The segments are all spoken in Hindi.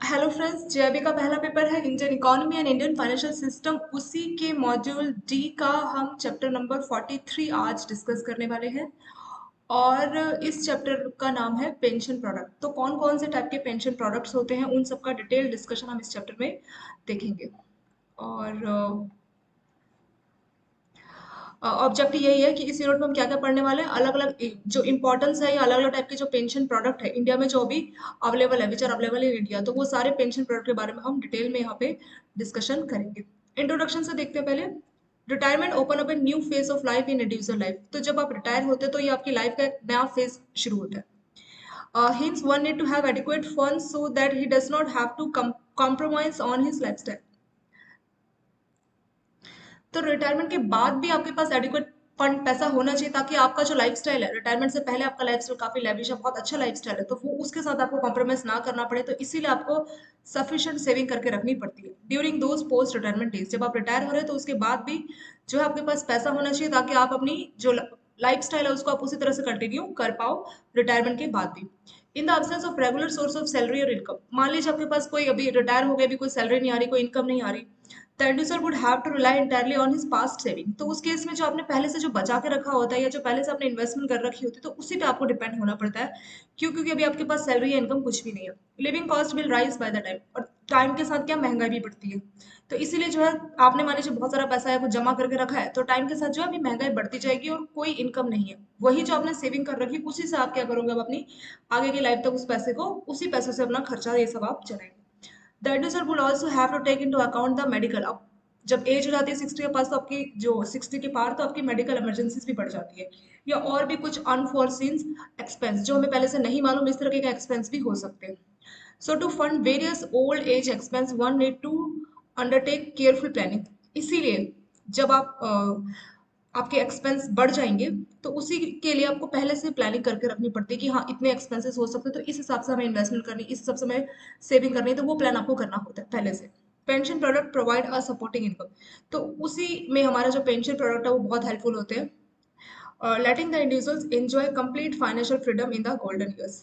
हेलो फ्रेंड्स, जेआईबी का पहला पेपर है Indian economy and Indian financial system. उसी के मॉड्यूल डी का हम चैप्टर नंबर 43 आज डिस्कस करने वाले हैं। और इस चैप्टर का नाम है पेंशन प्रोडक्ट। तो कौन कौन से टाइप के पेंशन प्रोडक्ट्स होते हैं उन सब का डिटेल डिस्कशन हम इस चैप्टर में देखेंगे। और ऑब्जेक्टिव यही है कि इस यूनिट में हम क्या क्या पढ़ने वाले हैं, अलग अलग जो इंपॉर्टेंस है या अलग अलग टाइप के जो पेंशन प्रोडक्ट है इंडिया में जो अभी अवेलेबल है, which are available in India, तो वो सारे पेंशन प्रोडक्ट के बारे में हम डिटेल में यहाँ पे डिस्कशन करेंगे। इंट्रोडक्शन से देखते हैं पहले। Retirement open up a new phase of life in individual life. तो जब आप रिटायर होते हैं तो ये आपकी लाइफ का एक नया फेज शुरू होता है। Hence one need to have adequate funds so that he does not have to compromise on his lifestyle। तो रिटायरमेंट के बाद भी आपके पास एडिक्वेट फंड पैसा होना चाहिए, ताकि आपका जो लाइफस्टाइल है, रिटायरमेंट से पहले आपका लाइफस्टाइल काफी लेविश है, बहुत अच्छा लाइफस्टाइल है, तो वो उसके साथ आपको कॉम्प्रोमाइज ना करना पड़े। तो इसीलिए आपको सफिशिएंट सेविंग करके रखनी पड़ती है during those post retirement days. जब आप रिटायर हो रहे हैं तो उसके बाद भी जो है आपके पास पैसा होना चाहिए, ताकि आप अपनी जो लाइफस्टाइल है उसको आप उसी तरह से कंटिन्यू कर पाओ रिटायरमेंट के बाद भी। In the absence of regular source of salary और इनकम, मान लीजिए आपके पास कोई अभी रिटायर हो गया, अभी कोई सैलरी नहीं आ रही, कोई इनकम नहीं आ रही, the inducer would have to rely entirely on his past saving। तो उस केस में जो आपने पहले से जो बचा के रखा होता है या जो पहले से आपने इन्वेस्टमेंट कर रखी होती है, तो उसी पे आपको डिपेंड होना पड़ता है। क्यों? क्योंकि अभी आपके पास सैलरी या इनकम कुछ भी नहीं है। Living cost will rise by the time, और टाइम के साथ क्या महंगाई भी बढ़ती है। तो इसीलिए जो है आपने मान लीजिए बहुत सारा पैसा है वो जमा करके रखा है, तो टाइम के साथ जो है अभी महंगाई बढ़ती जाएगी और कोई इनकम नहीं है। वही जो आपने सेविंग कर रखी उसी से आप क्या करोगे, अब अपनी आगे की लाइफ तक उस पैसे को, उसी पैसे से अपना खर्चा ये सब आप चलाएंगे। The adviser would also have to take into account the medical. अब जब एज हो जाती है 60 के पास, तो आपकी जो 60 के पार, तो आपकी मेडिकल इमरजेंसीज भी बढ़ जाती है, या और भी कुछ अनफोर्सीन एक्सपेंस जो हमें पहले से नहीं मालूम, इस तरह के एक्सपेंस भी हो सकते हैं। So to fund various old age expense one need to undertake careful planning. इसीलिए जब आप आपके एक्सपेंस बढ़ जाएंगे, तो उसी के लिए आपको पहले से प्लानिंग करके रखनी पड़ती है कि हाँ इतने एक्सपेंसेस हो सकते हैं, तो इस हिसाब से हमें इन्वेस्टमेंट करनी, इस हिसाब से हमें सेविंग करनी है, तो वो प्लान आपको करना होता है पहले से। Pension product provide a supporting income. तो उसी में हमारा जो पेंशन प्रोडक्ट है वो बहुत हेल्पफुल होते हैं। Letting the individuals enjoy complete financial freedom in the golden years.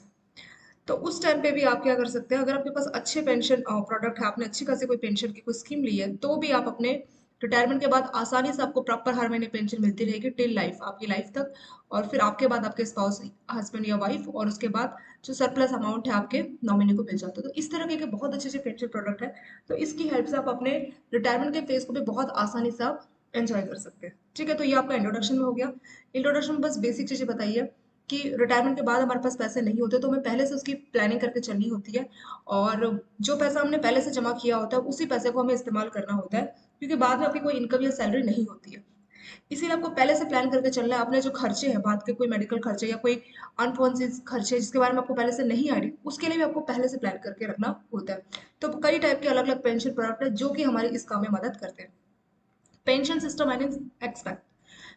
तो उस टाइम पे भी आप क्या कर सकते हैं, अगर आपके पास अच्छे पेंशन प्रोडक्ट है, आपने अच्छी खासी कोई पेंशन की कोई स्कीम ली है, तो भी आप अपने रिटायरमेंट के बाद आसानी से आपको प्रॉपर हर महीने पेंशन मिलती रहेगी टिल लाइफ, आपकी लाइफ तक। और फिर आपके बाद आपके स्पाउस, हस्बैंड या वाइफ, और उसके बाद जो सरप्लस अमाउंट है आपके नॉमिनी को मिल जाता है। तो इस तरह के बहुत अच्छे अच्छे पेंशन प्रोडक्ट है। तो इसकी हेल्प से आप अपने रिटायरमेंट के फेज को भी बहुत आसानी से आप एंजॉय कर सकते हैं। ठीक है, तो ये आपका इंट्रोडक्शन में हो गया। इंट्रोडक्शन में बस बेसिक चीजें बताइए कि रिटायरमेंट के बाद हमारे पास पैसे नहीं होते, तो हमें पहले से उसकी प्लानिंग करके चलनी होती है। और जो पैसा हमने पहले से जमा किया होता है उसी पैसे को हमें इस्तेमाल करना होता है, क्योंकि बाद में आपकी कोई इनकम या सैलरी नहीं होती है। इसीलिए आपको पहले से प्लान करके चलना है। अपने जो खर्चे हैं, बात के कोई मेडिकल खर्चे या कोई अनफोर्सिन खर्चे जिसके बारे में आपको पहले से नहीं आ रही, उसके लिए भी आपको पहले से प्लान करके रखना होता है। तो कई टाइप के अलग अलग पेंशन प्रोडक्ट है जो कि हमारी इस काम में मदद करते हैं। Pension system and expect.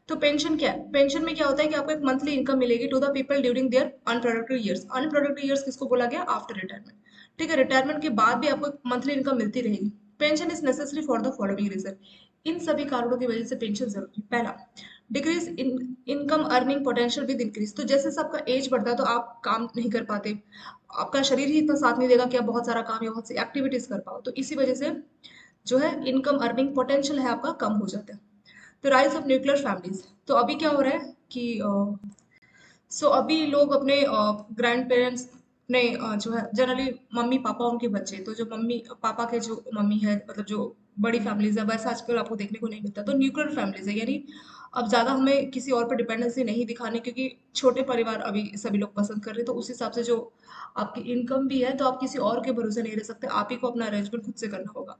तो पेंशन क्या है? पेंशन में क्या होता है कि आपको एक मंथली इनकम मिलेगी to the people during their unproductive years. Unproductive years किसको बोला गया? After retirement. ठीक है, रिटायरमेंट के बाद भी आपको एक मंथली इनकम मिलती रहेगी। Pension is necessary for the following reason. इन सभी कारणों की वजह से पेंशन जरूरी है। पहला, decrease income earning potential with increase. तो जैसे जैसे आपका एज बढ़ता है तो आप काम नहीं कर पाते, आपका शरीर ही इतना साथ नहीं देगा कि आप बहुत सारा काम या बहुत सी एक्टिविटीज कर पाओ, तो इसी वजह से जो है इनकम अर्निंग पोटेंशियल है आपका कम हो जाता है। तो राइज ऑफ न्यूक्लियर फैमिलीज। तो अभी क्या हो रहा है कि अभी लोग अपने ग्रैंड पेरेंट्स ने जो है जनरली मम्मी पापा उनके बच्चे, तो जो मम्मी पापा के जो मम्मी है, मतलब जो बड़ी फैमिलीज है, वैसा आजकल आपको देखने को नहीं मिलता। तो न्यूक्लियर फैमिलीज है, यानी अब ज्यादा हमें किसी और पर डिपेंडेंसी नहीं दिखाने, क्योंकि छोटे परिवार अभी सभी लोग पसंद कर रहे हैं। तो उस हिसाब से जो आपकी इनकम भी है, तो आप किसी और के भरोसे नहीं रह सकते, आप ही को अपना अरेंजमेंट खुद से करना होगा।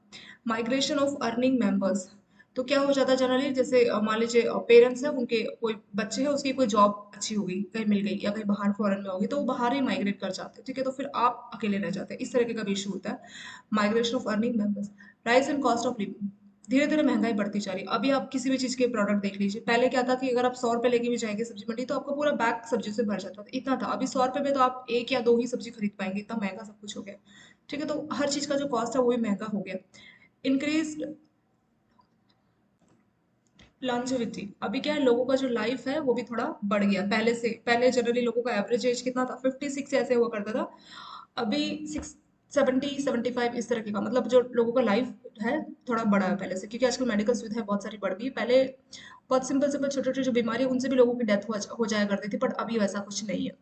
Migration of earning members. तो क्या हो जाता है जनरली, जैसे मान लीजिए पेरेंट्स हैं, उनके कोई बच्चे हैं, उसकी कोई जॉब अच्छी हो गई, कहीं मिल गई, या कहीं बाहर फॉरेन में होगी, तो वो बाहर ही माइग्रेट कर जाते हैं। ठीक है, तो फिर आप अकेले रह जाते हैं, इस तरह का भी इशू होता है। Migration of earning members. Rise in cost of living. धीरे धीरे महंगाई बढ़ती जा रही है। अभी आप किसी भी चीज के प्रोडक्ट देख लीजिए, पहले क्या था कि अगर आप 100 रुपए लेके भी जाएंगे सब्जी मंडी, तो आपका पूरा बैग सब्जी से भर जाता था, इतना था। अभी 100 रुपए में तो आप एक या दो ही सब्जी खरीद पाएंगे, इतना महंगा सब कुछ हो गया। ठीक है, तो हर चीज का जो कॉस्ट है वो भी महंगा हो गया। Increase longevity. अभी क्या है, लोगों का जो लाइफ है वो भी थोड़ा बढ़ गया पहले से। पहले जनरली लोगों का एवरेज एज कितना था? 56 ऐसे हुआ करता था। अभी 70-75 इस तरह का, मतलब जो लोगों का लाइफ है थोड़ा बड़ा है पहले से, क्योंकि आजकल मेडिकल सुविधाएं बहुत सारी बढ़ गई है। पहले बहुत सिंपल सिंपल छोटे छोटे जो बीमारी है उनसे भी लोगों की डेथ हो जाया करती थी, बट अभी वैसा कुछ नहीं है।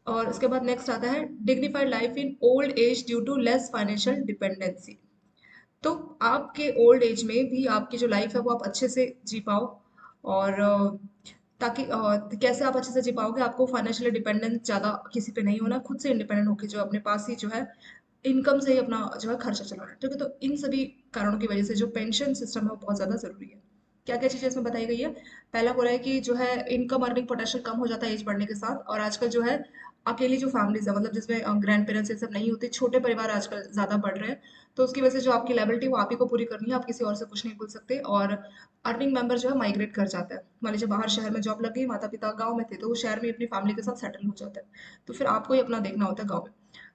और उसके बाद नेक्स्ट आता है dignified life in old age due to less financial dependency. तो आपके ओल्ड एज में भी आपकी जो लाइफ है वो आप अच्छे से जी पाओ। और ताकि कैसे आप अच्छे से जी पाओगे, आपको फाइनेंशियली डिपेंडेंट ज़्यादा किसी पे नहीं होना, खुद से इंडिपेंडेंट होकर जो अपने पास ही जो है इनकम से ही अपना जो है खर्चा चलाना है। ठीक है, तो इन सभी कारणों की वजह से जो पेंशन सिस्टम है वो बहुत ज़्यादा ज़रूरी है। क्या क्या चीज़ें इसमें बताई गई है? पहला बोला है कि जो है इनकम अर्निंग पोटेंशियल कम हो जाता है एज बढ़ने के साथ, और आजकल जो है अकेली जो फैमिलीज है, मतलब जिसमें ग्रैंड पेरेंट्स ये सब नहीं होते, छोटे परिवार आजकल ज़्यादा बढ़ रहे हैं। तो उसकी वजह से जो आपकी लायबिलिटी वो आप ही को पूरी करनी है, आप किसी और से कुछ नहीं बोल सकते। और अर्निंग मेंबर जो है माइग्रेट कर जाता है। मान लीजिए बाहर शहर में जॉब लग गई, माता पिता गांव में थे, तो वो शहर में अपनी फैमिली के साथ सेटल हो जाता है। तो फिर आपको ही अपना देखना होता है गाँव में।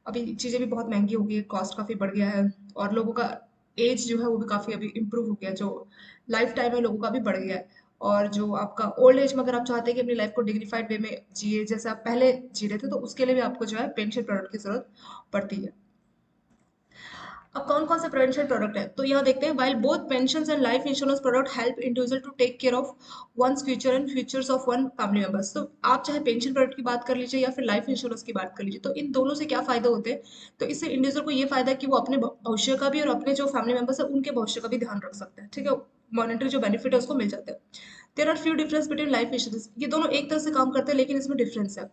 अभी चीज़ें भी बहुत महंगी हो गई है, कॉस्ट काफ़ी बढ़ गया है, और लोगों का एज जो है वो भी काफ़ी अभी इम्प्रूव हो गया है, जो लाइफ टाइम है लोगों का भी बढ़ गया है। और जो आपका ओल्ड एज में अगर आप चाहते हैं कि अपनी लाइफ को डिग्निफाइड वे में जिए जैसे आप पहले जी रहे थे, तो उसके लिए भी आपको जो है पेंशन प्रोडक्ट की जरूरत पड़ती है। अब कौन कौन से प्रेवेंशन प्रोडक्ट है, तो यहाँ देखते हैं। While both pension and life insurance product help individual to take care of one's future and futures of one family members, तो आप चाहे पेंशन प्रोडक्ट की बात कर लीजिए या फिर लाइफ इंश्योरेंस की बात कर लीजिए, तो इन दोनों से क्या फायदे होते हैं? तो इससे इंडिविजुअल को ये फायदा है कि वो अपने भविष्य का भी और अपने जो फैमिली मेंबर्स है उनके भविष्य का भी ध्यान रख सकते हैं। ठीक है, मॉनेटरी जो बेनिफिट है उसको मिल जाता है। There are few difference between life insurance, ये दोनों एक तरह से काम करते हैं लेकिन इसमें डिफरेंस है।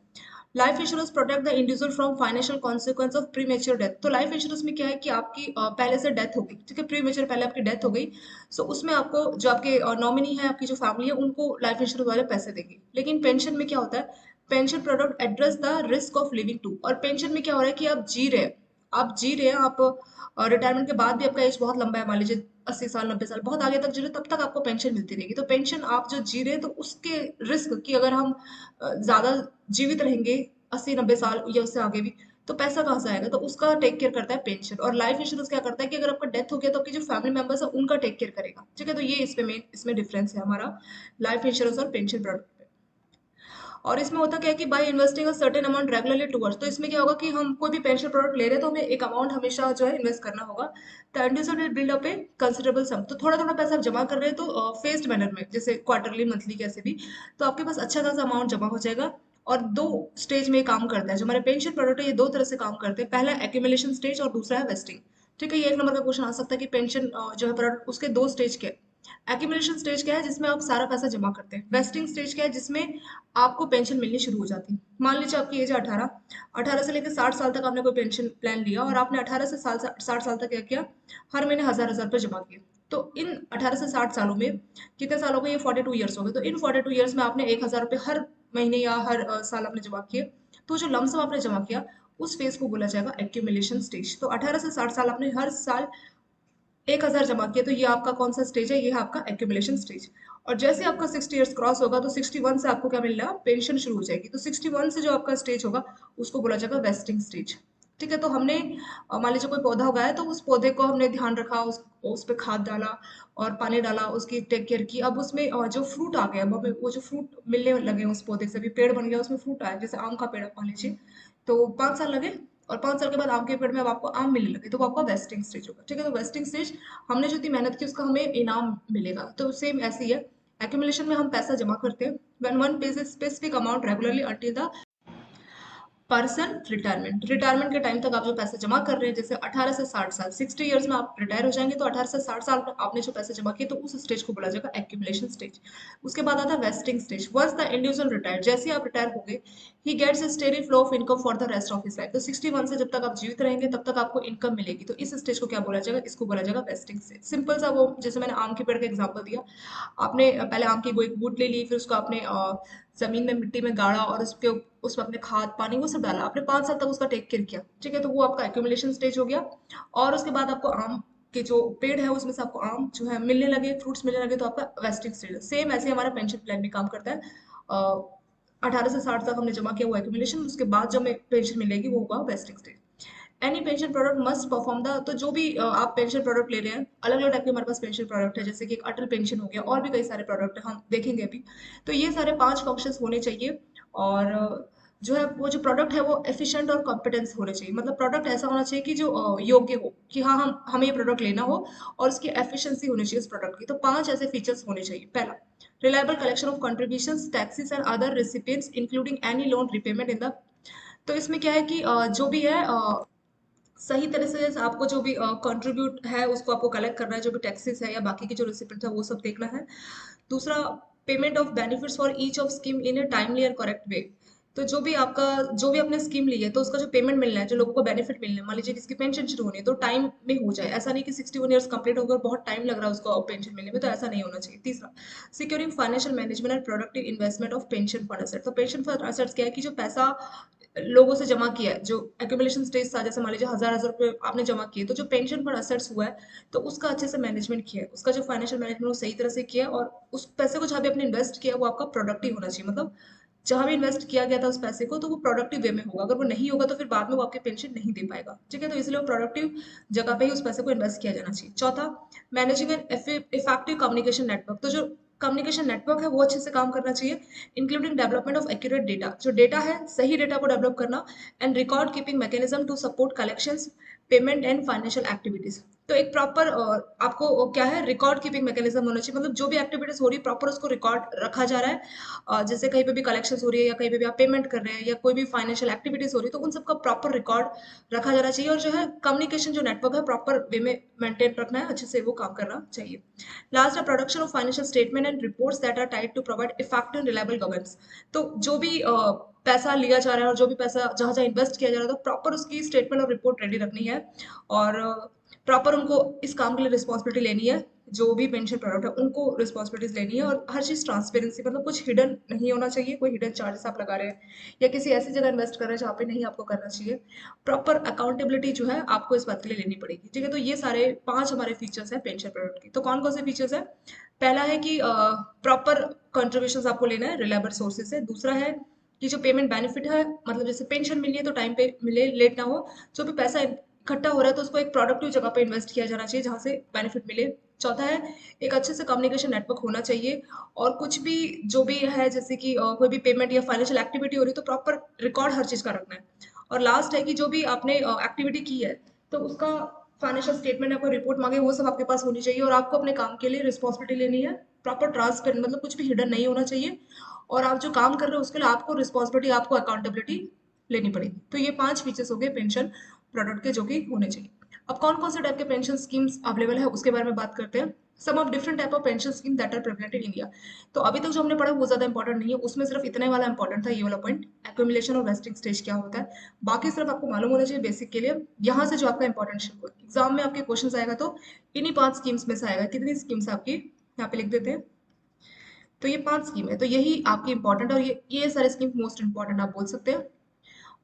Life insurance protect the individual from financial consequence of pre mature death, तो लाइफ इंश्योरेंस में क्या है कि आपकी पहले से डेथ हो गई, ठीक है, प्री मेच्योर पहले आपकी डेथ हो गई, सो उसमें आपको जो आपके नॉमिनी है, आपकी जो फैमिली है, उनको लाइफ इंश्योरेंस वाले पैसे देंगे। लेकिन पेंशन में क्या होता है, pension product address the risk of living too, और पेंशन में क्या हो रहा है कि आप जी रहे हैं, आप रिटायरमेंट के बाद भी आपका एज बहुत लंबा है, मान लीजिए 80 साल 90 साल, बहुत आगे तक जी रहे, तब तक आपको पेंशन मिलती रहेगी। तो पेंशन आप जो जी रहे हैं तो उसके रिस्क की, अगर हम ज्यादा जीवित रहेंगे 80 90 साल या उससे आगे भी, तो पैसा कहाँ से आएगा, तो उसका टेक केयर करता है पेंशन। और लाइफ इंश्योरेंस क्या करता है कि अगर आपका डेथ हो गया तो आपके जो फैमिली मेंबर्स है उनका टेक केयर करेगा। ठीक है, तो ये इसमें मेन इसमें डिफरेंस है हमारा लाइफ इंश्योरेंस और पेंशन प्रोडक्ट में। और इसमें होता क्या है कि by investing a certain amount regularly towards, तो इसमें क्या होगा कि हम कोई भी पेंशन प्रोडक्ट ले रहे हैं तो हमें एक अमाउंट हमेशा जो है इन्वेस्ट करना होगा। The individual will build up a considerable sum, तो थोड़ा थोड़ा पैसा आप जमा कर रहे हैं तो फेस्ड मैनर में, जैसे क्वार्टरली मंथली कैसे भी, तो आपके पास अच्छा खासा अमाउंट जमा हो जाएगा। और दो स्टेज में ये काम करता है, जो हमारे पेंशन प्रोडक्ट है ये दो तरह से काम करते हैं, पहला एक्यूमुलेशन स्टेज और दूसरा है वेस्टिंग। ठीक है, ये एक नंबर का क्वेश्चन आ सकता है कि पेंशन जो है प्रोडक्ट उसके दो स्टेज के, एक्यूमुलेशन स्टेज क्या है जिसमें आप सारा पैसा जमा करते हैं, वेस्टिंग स्टेज क्या है जिसमें आपको पेंशन मिलनी शुरू हो जाती है। मान लीजिए आपकी एज है 18, से लेकर 60 साल तक आपने कोई पेंशन प्लान लिया, और आपने 18 से 60 साल तक क्या किया, हर महीने हजार हजार रुपये जमा किए। तो इन 18 से 60 सालों में कितने साल हो गए, ये 42 ईयर्स हो गए, तो इन 42 ईयर्स में आपने 1000 रुपये हर महीने या हर साल आपने जमा किए। तो जो लमसम आपने जमा किया उस फेज को बोला जाएगा एक्यूमुलेशन स्टेज। तो 18 से 60 साल आपने हर साल 1000 जमा किया, तो ये आपका कौन सा स्टेज है, ये है आपका एक्यूमुलेशन स्टेज। और जैसे आपका 60 ईयर्स क्रॉस होगा तो 61 से आपको क्या मिल रहा है, पेंशन शुरू हो जाएगी। तो 61 से जो आपका स्टेज होगा उसको बोला जाएगा वेस्टिंग स्टेज। ठीक है, तो हमने मान लीजिए कोई पौधा उगाया तो उस पौधे को हमने ध्यान रखा, उस पे खाद डाला और पानी डाला, उसकी टेक केयर की। अब उसमें जो फ्रूट आ गया, अब हमें वो जो फ्रूट मिलने लगे उस पौधे से, भी पेड़ बन गया, उसमें फ्रूट आया, जैसे आम का पेड़ आप मान लीजिए, तो 5 साल लगे, और 5 साल के बाद आम के पेड़ में अब आपको आम मिलने लगे, तो वो आपका वेस्टिंग स्टेज होगा। ठीक है, तो वेस्टिंग स्टेज, हमने जो इतनी मेहनत की उसका हमें इनाम मिलेगा, तो सेम ऐसे ही है। एक्यूमुलेशन में हम पैसा जमा करते हैं, when one page specific amount regularly until the person retirement, retirement के टाइम तक आप जो पैसे जमा कर रहे हैं, जैसे 18 से 60 साल, 60 ईयर्स में आप रिटायर हो जाएंगे, तो 18 से 60 साल में आपने जो पैसे जमा किए तो उस स्टेज को बोला जाएगा एक्यूमुलेशन स्टेज। उसके बाद आता है vesting stage. Once the individual retire, जैसे ही आप रिटायर हो गए, he gets a steady flow of income for the rest of his life, तो 61 से जब तक आप जीवित रहेंगे तब तक आपको इनकम मिलेगी। तो इस स्टेज को क्या बोला जाएगा, इसको बोला जाएगा वेस्टिंग स्टेज। सिंपल सा, वो जैसे मैंने आम के पेड़ का एग्जांपल दिया, आपने पहले आम की कोई बूट ले ली, फिर उसको आपने जमीन में मिट्टी में गाड़ा और उसमें अपने खाद पानी वो सब डाला, आपने 5 साल तक उसका टेक केयर किया। ठीक है, तो वो आपका एक्यूमुलेशन स्टेज हो गया। और उसके बाद आपको आम के जो पेड़ है उसमें से आपको आम जो है मिलने लगे, फ्रूट्स मिलने लगे, तो आपका वेस्टिंग स्टेज है। सेम ऐसे हमारा पेंशन प्लान भी काम करता है। 18 से 60 तक हमने जमा किया वो एक्यूमुलेशन, उसके बाद जो हमें पेंशन मिलेगी वो होगा wasting stage. Any pension product must perform the, तो जो भी आप पेंशन प्रोडक्ट ले रहे हैं, अलग अलग टाइप के हमारे पास पेंशन प्रोडक्ट है, जैसे कि एक अटल पेंशन हो गया, और भी कई सारे प्रोडक्ट हम देखेंगे अभी। तो ये सारे 5 फंक्शंस होने चाहिए। और जो है वो जो प्रोडक्ट है वो एफिशिएंट और कॉम्पिटेंस होने चाहिए। मतलब प्रोडक्ट ऐसा होना चाहिए कि जो योग्य हो, कि हाँ हम हमें ये प्रोडक्ट लेना हो, और उसकी एफिशिएंसी होनी चाहिए उस प्रोडक्ट की। तो 5 ऐसे फीचर्स होने चाहिए। पहला, reliable collection of contributions, taxes and other recipients including any loan repayment in the. तो इसमें क्या है कि जो भी है सही तरह से आपको जो भी कंट्रीब्यूट है उसको आपको कलेक्ट करना है, जो भी टैक्सेस है या बाकी के जो रिसिपेंट है वो सब देखना है। दूसरा, payment of benefits for each of scheme in A timely और करेक्ट वे। तो जो भी आपने स्कीम ली है तो उसका जो पेमेंट मिलना है, जो लोगों को बेनिफिट मिलना है, मान लीजिए किसकी पेंशन शुरू होनी है तो टाइम में हो जाए। ऐसा नहीं कि 61 ईयर्स कंप्लीट होकर बहुत टाइम लग रहा है उसको पेंशन मिलने में, तो ऐसा नहीं होना चाहिए। तीसरा, securing financial management and productive investment of pension fund asset. तो पेंशन फंड एसेट्स क्या है कि जो पैसा लोगों से जमा किया है, जो एक्यूमुलेशन स्टेज था, जैसे मान लीजिए हजार हजार रुपए आपने जमा किए, तो जो पेंशन फंड असेट्स हुआ है तो उसका अच्छे से मैनेजमेंट किया है, उसका जो फाइनेंशियल मैनेजमेंट वो सही तरह से किया है, और उस पैसे को जहाँ भी आपने इन्वेस्ट किया वो आपका प्रोडक्टिव होना चाहिए। मतलब जहाँ भी इन्वेस्ट किया गया था उस पैसे को तो वो प्रोडक्टिव वे में होगा। अगर वो नहीं होगा तो फिर बाद में वो आपकी पेंशन नहीं दे पाएगा। ठीक है, तो इसलिए वो प्रोडक्टिव जगह पे ही उस पैसे को इन्वेस्ट किया जाना चाहिए। चौथा, managing an effective communication network. तो जो कम्युनिकेशन नेटवर्क है वो अच्छे से काम करना चाहिए, including development of accurate data. जो डेटा है सही डेटा को डेवलप करना, and record keeping mechanism to support collections, payment and financial activities. तो एक प्रॉपर आपको क्या है, रिकॉर्ड कीपिंग मैकेनिज्म होना चाहिए। मतलब जो भी एक्टिविटीज हो रही है प्रॉपर उसको रिकॉर्ड रखा जा रहा है। जैसे कहीं पे भी कलेक्शंस हो रही है या कहीं पे भी आप पेमेंट कर रहे हैं या कोई भी फाइनेंशियल एक्टिविटीज हो रही है तो उन सबका प्रॉपर रिकॉर्ड रखा जाना चाहिए। और जो है कम्युनिकेशन जो नेटवर्क है प्रॉपर वे में मेंटेन रखना है, अच्छे से वो काम करना चाहिए। लास्ट है production of financial statement and reports that are tied to provide effective and reliable governance. तो जो भी पैसा लिया जा रहा है और जो भी पैसा जहां जहां इन्वेस्ट किया जा रहा है तो प्रॉपर उसकी स्टेटमेंट और रिपोर्ट रेडी रखनी है, और प्रॉपर उनको इस काम के लिए रिस्पॉन्सिबिलिटी लेनी है। जो भी पेंशन प्रोडक्ट है उनको रिस्पॉन्सिबिलिटीज लेनी है, और हर चीज ट्रांसपेरेंसी, मतलब कुछ हिडन नहीं होना चाहिए, कोई हिडन चार्जेस आप लगा रहे हैं या किसी ऐसी जगह इन्वेस्ट कर रहे हैं जहाँ पे नहीं आपको करना चाहिए। प्रॉपर अकाउंटेबिलिटी जो है आपको इस बात के लिए लेनी पड़ेगी। ठीक है, तो ये सारे 5 हमारे फीचर्स हैं पेंशन प्रोडक्ट की। तो कौन कौन से फीचर्स है? पहला है कि प्रॉपर कंट्रीब्यूशंस आपको लेना है रिलायबल सोर्सेज से। दूसरा है कि जो पेमेंट बेनिफिट है, मतलब जैसे पेंशन मिली है तो टाइम पे मिले, लेट ना हो। जो भी पैसा इकट्ठा हो रहा है तो उसको एक प्रोडक्टिव जगह पे इन्वेस्ट किया जाना चाहिए जहाँ से बेनिफिट मिले। चौथा है, एक अच्छे से कम्युनिकेशन नेटवर्क होना चाहिए, और कुछ भी जो भी है जैसे कि कोई भी पेमेंट या फाइनेंशियल एक्टिविटी हो रही है तो प्रॉपर रिकॉर्ड हर चीज का रखना है। और लास्ट है कि जो भी आपने एक्टिविटी की है तो उसका फाइनेंशियल स्टेटमेंट आपको रिपोर्ट मांगे वो सब आपके पास होनी चाहिए, और आपको अपने काम के लिए रिस्पॉन्सिबिलिटी लेनी है। प्रॉपर ट्रांसपेरेंट, मतलब कुछ भी हिडन नहीं होना चाहिए, और आप जो काम कर रहे हो उसके लिए आपको रिस्पॉन्सिबिलिटी, आपको अकाउंटेबिलिटी लेनी पड़ेगी। तो ये 5 फीचर्स हो गए पेंशन प्रोडक्ट के जो कि होने चाहिए। अब कौन कौन से टाइप के पेंशन स्कीम्स अवेलेबल है उसके बारे में बात करते हैं। Some of different type of pension scheme that are prevalent in India. तो अभी तक जो हमने पढ़ा वो ज्यादा इंपॉर्टेंट नहीं है, उसमें सिर्फ इतने वाला इंपॉर्टेंट था, ये वाला पॉइंट, एक्यूमुलेशन और वेस्टिंग स्टेज क्या होता है। बाकी सिर्फ आपको मालूम होना चाहिए बेसिक के लिए। यहाँ से जो आपका इंपॉर्टेंट एग्जाम में आपके क्वेश्चन आएगा तो इन्हीं 5 स्कीम्स में से आएगा। कितनी स्कीम्स आपकी यहाँ पे लिख देते हैं। तो ये 5 स्कीम है, तो यही आपकी इंपॉर्टेंट, और ये सारे स्कीम मोस्ट इंपॉर्टेंट आप बोल सकते हैं।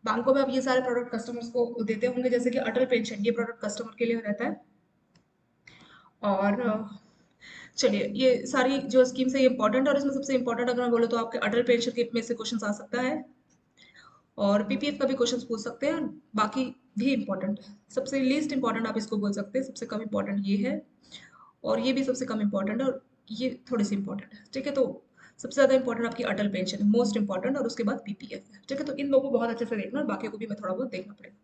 बैंकों में आप ये सारे प्रोडक्ट कस्टमर्स को देते होंगे, जैसे कि अटल पेंशन, ये प्रोडक्ट कस्टमर के लिए रहता है। और चलिए, ये सारी जो स्कीम्स है ये इंपॉर्टेंट, और इसमें सबसे इंपॉर्टेंट अगर मैं बोलूँ तो आपके अटल पेंशन के में से क्वेश्चन आ सकता है, और पीपीएफ का भी क्वेश्चन पूछ सकते हैं। बाकी भी इंपॉर्टेंट है, सबसे लीस्ट इंपॉर्टेंट आप इसको बोल सकते हैं, सबसे कम इंपॉर्टेंट ये है, और ये भी सबसे कम इंपॉर्टेंट है, और ये थोड़ी सी इंपॉर्टेंट है। ठीक है, तो सबसे ज्यादा इंपॉर्टेंट आपकी अटल पेंशन है, मोस्ट इंपॉर्टेंट, और उसके बाद पीपीएफ है। ठीक है, तो इन लोगों को बहुत अच्छे से देखना, और बाकी को भी मैं थोड़ा बहुत देखना पड़ेगा।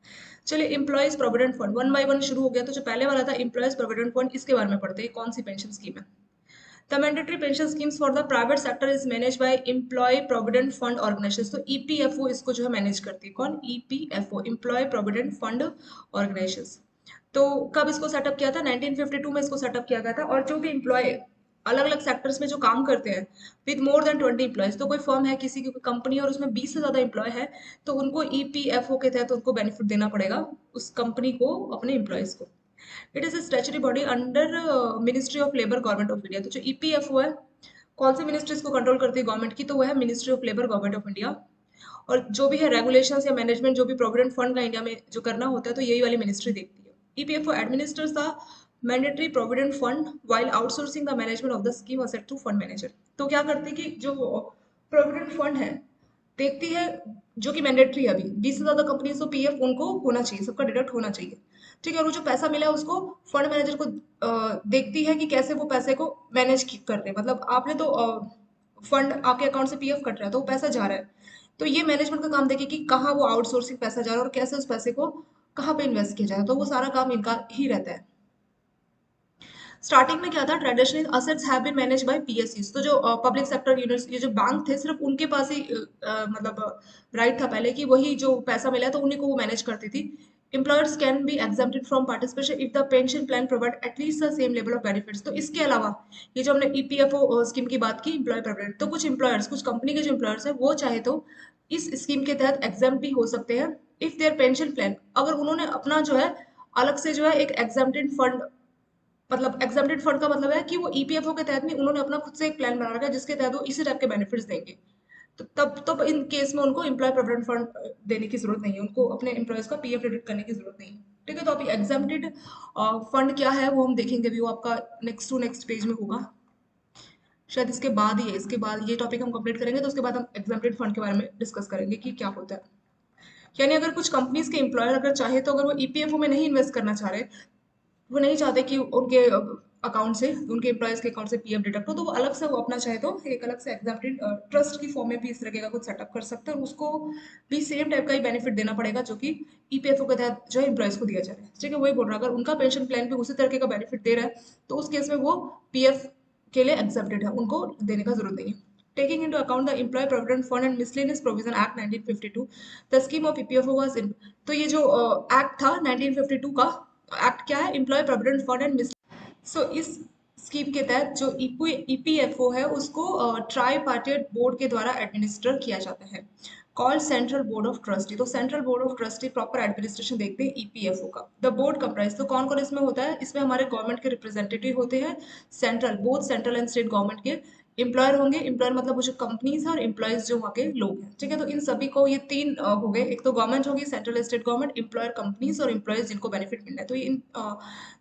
चलिए, employees provident fund one by one शुरू हो गया। तो जो पहले वाला था एम्प्लॉयज प्रोविडेंट फंड, इसके बारे में पढ़ते हैं कौन सी पेंशन स्कीम है। The mandatory pension schemes for the private sector is managed by Employee Provident Fund Organizations। तो ईपीएफओ इसको जो है मैनेज करती है, कौन? EPFO, Employee Provident Fund Organizations। तो कब इसको सेटअप किया था? 1952 में इसको सेटअप किया गया था। और जो भी एम्प्लॉय अलग अलग सेक्टर्स में जो काम करते हैं विद मोर देन 20 एम्प्लॉयज, तो कोई फर्म है, किसी की कंपनी है और उसमें 20 से ज्यादा एम्प्लॉय है, तो उनको ईपीएफओ के तहत उनको बेनिफिट देना पड़ेगा, उस कंपनी को, अपने एम्प्लॉयज को। It is statutory body under ministry of labour government of India. तो जो ईपीएफओ है, कौन सी मिनिस्ट्री इसको कंट्रोल करती है गवर्नमेंट की? तो वो है ministry of labour government of India. और जो भी है रेगुलेशंस या मैनेजमेंट, जो भी प्रोविडेंट फंड का इंडिया में जो करना होता है तो यही वाली मिनिस्ट्री देखती है। EPFO administers the mandatory provident fund while outsourcing the management of the scheme asset to fund manager. तो क्या करती है कि जो प्रोविडेंट फंड है देखती है, जो कि मैंडेटरी है, अभी 20 से ज्यादा कंपनी तो पीएफ उनको होना चाहिए, सबका डिडक्ट होना चाहिए। ठीक है, और वो जो पैसा मिला है उसको फंड मैनेजर को देखती है कि कैसे वो पैसे को मैनेज कर रहे हैं। मतलब आपने तो फंड, आपके अकाउंट से पीएफ कट रहा है तो वो पैसा जा रहा है, तो ये मैनेजमेंट का काम देखे कि कहाँ वो आउटसोर्सिंग पैसा जा रहा है और कैसे उस पैसे को कहाँ पे इन्वेस्ट किया जाए, तो वो सारा काम इनका ही रहता है। स्टार्टिंग में क्या था, traditional assets have been manage by PSUs, तो जो पब्लिक सेक्टर यूनिट्स, ये जो बैंक थे, सिर्फ उनके पास ही मतलब राइट था पहले कि वही जो पैसा मिला है तो उन्हीं को वो मैनेज करती थी। Employers can be exempted from participation if the pension plan provide at least the same level of benefits. तो इसके अलावा ये जो हमने ईपीएफओ स्कीम की बात की, एम्प्लॉय प्रोविडेंट, तो कुछ एम्प्लॉयर्स, कुछ कंपनी के जो एम्प्लॉयर्स है वो चाहे तो इस स्कीम के तहत एग्जाम भी हो सकते हैं इफ देयर पेंशन प्लान, अगर उन्होंने अपना जो है अलग से जो है एक एग्जाम्प्टेड फंड, मतलब एग्जाम्प्टेड फंड का मतलब है कि वो ईपीएफओ के तहत नहीं, उन्होंने अपना खुद से एक प्लान बना रखा है जिसके तहत वो इसी टाइप के बेनिफिट्स देंगे। तो तब इन केस में उनको एम्प्लॉय प्रोविडेंट फंड देने की जरूरत नहीं है, उनको अपने एम्प्लॉयज का पीएफ डिडक्ट करने की जरूरत नहीं है। ठीक है, तो अभी एग्जाम्प्टेड फंड क्या है वो हम देखेंगे भी, वो आपका नेक्स्ट टू नेक्स्ट पेज में होगा, शायद इसके बाद ही है, इसके बाद ये टॉपिक हम कंप्लीट करेंगे तो उसके बाद हम एग्जाम्प्टेड फंड के बारे में डिस्कस करेंगे कि क्या होता है। यानी अगर कुछ कंपनीज के एम्प्लॉयर अगर चाहे तो अगर वो ईपीएफओ में नहीं इन्वेस्ट करना चाह रहे, वो नहीं चाहते कि उनके अकाउंट से, उनके एम्प्लॉयज के अकाउंट से पीएफ डिडक्ट हो, तो वो अलग से, वो अपना चाहे तो एक अलग से एग्जाम्प्टेड ट्रस्ट की फॉर्म में भी इस तरह का कुछ सेटअप कर सकते हैं और उसको भी सेम टाइप का ही बेनिफिट देना पड़ेगा जो कि ईपीएफओ के तहत जो है एम्प्लॉयज को दिया जा रहा है। ठीक है, वही बोल रहा है, अगर उनका पेंशन प्लान भी उसी तरीके का बेनिफिट दे रहा है तो उस केस में वो पीएफ के लिए एग्जाम्प्टेड है, उनको देने का जरूरत नहीं है। Taking into account the Employee Provident Fund and Miscellaneous Provision Act 1952, the scheme of EPFO was in, तो ये जो एक्ट था 1952 का, एक्ट क्या है, employ provident fund and misc, so इस स्कीम के तहत जो ईपीएफओ है उसको ट्राई पार्टेड बोर्ड के द्वारा एडमिनिस्टर किया जाता है, called central board of trustee. तो central board of trustee proper administration देखते हैं ईपीएफओ का। द बोर्ड कंप्राइज, तो कौन कौन इसमें होता है, इसमें हमारे गवर्नमेंट के रिप्रेजेंटेटिव होते हैं, central, both central and state government के एम्प्लॉयर होंगे, एम्प्लॉयर मतलब वो जो कंपनीज है, और एम्प्लॉयज जो वहाँ के लोग हैं। ठीक है, तो इन सभी को ये तीन हो गए, एक तो गवर्नमेंट होगी, central state government, employer companies और एम्प्लॉयज जिनको बेनिफिट मिलना है। तो ये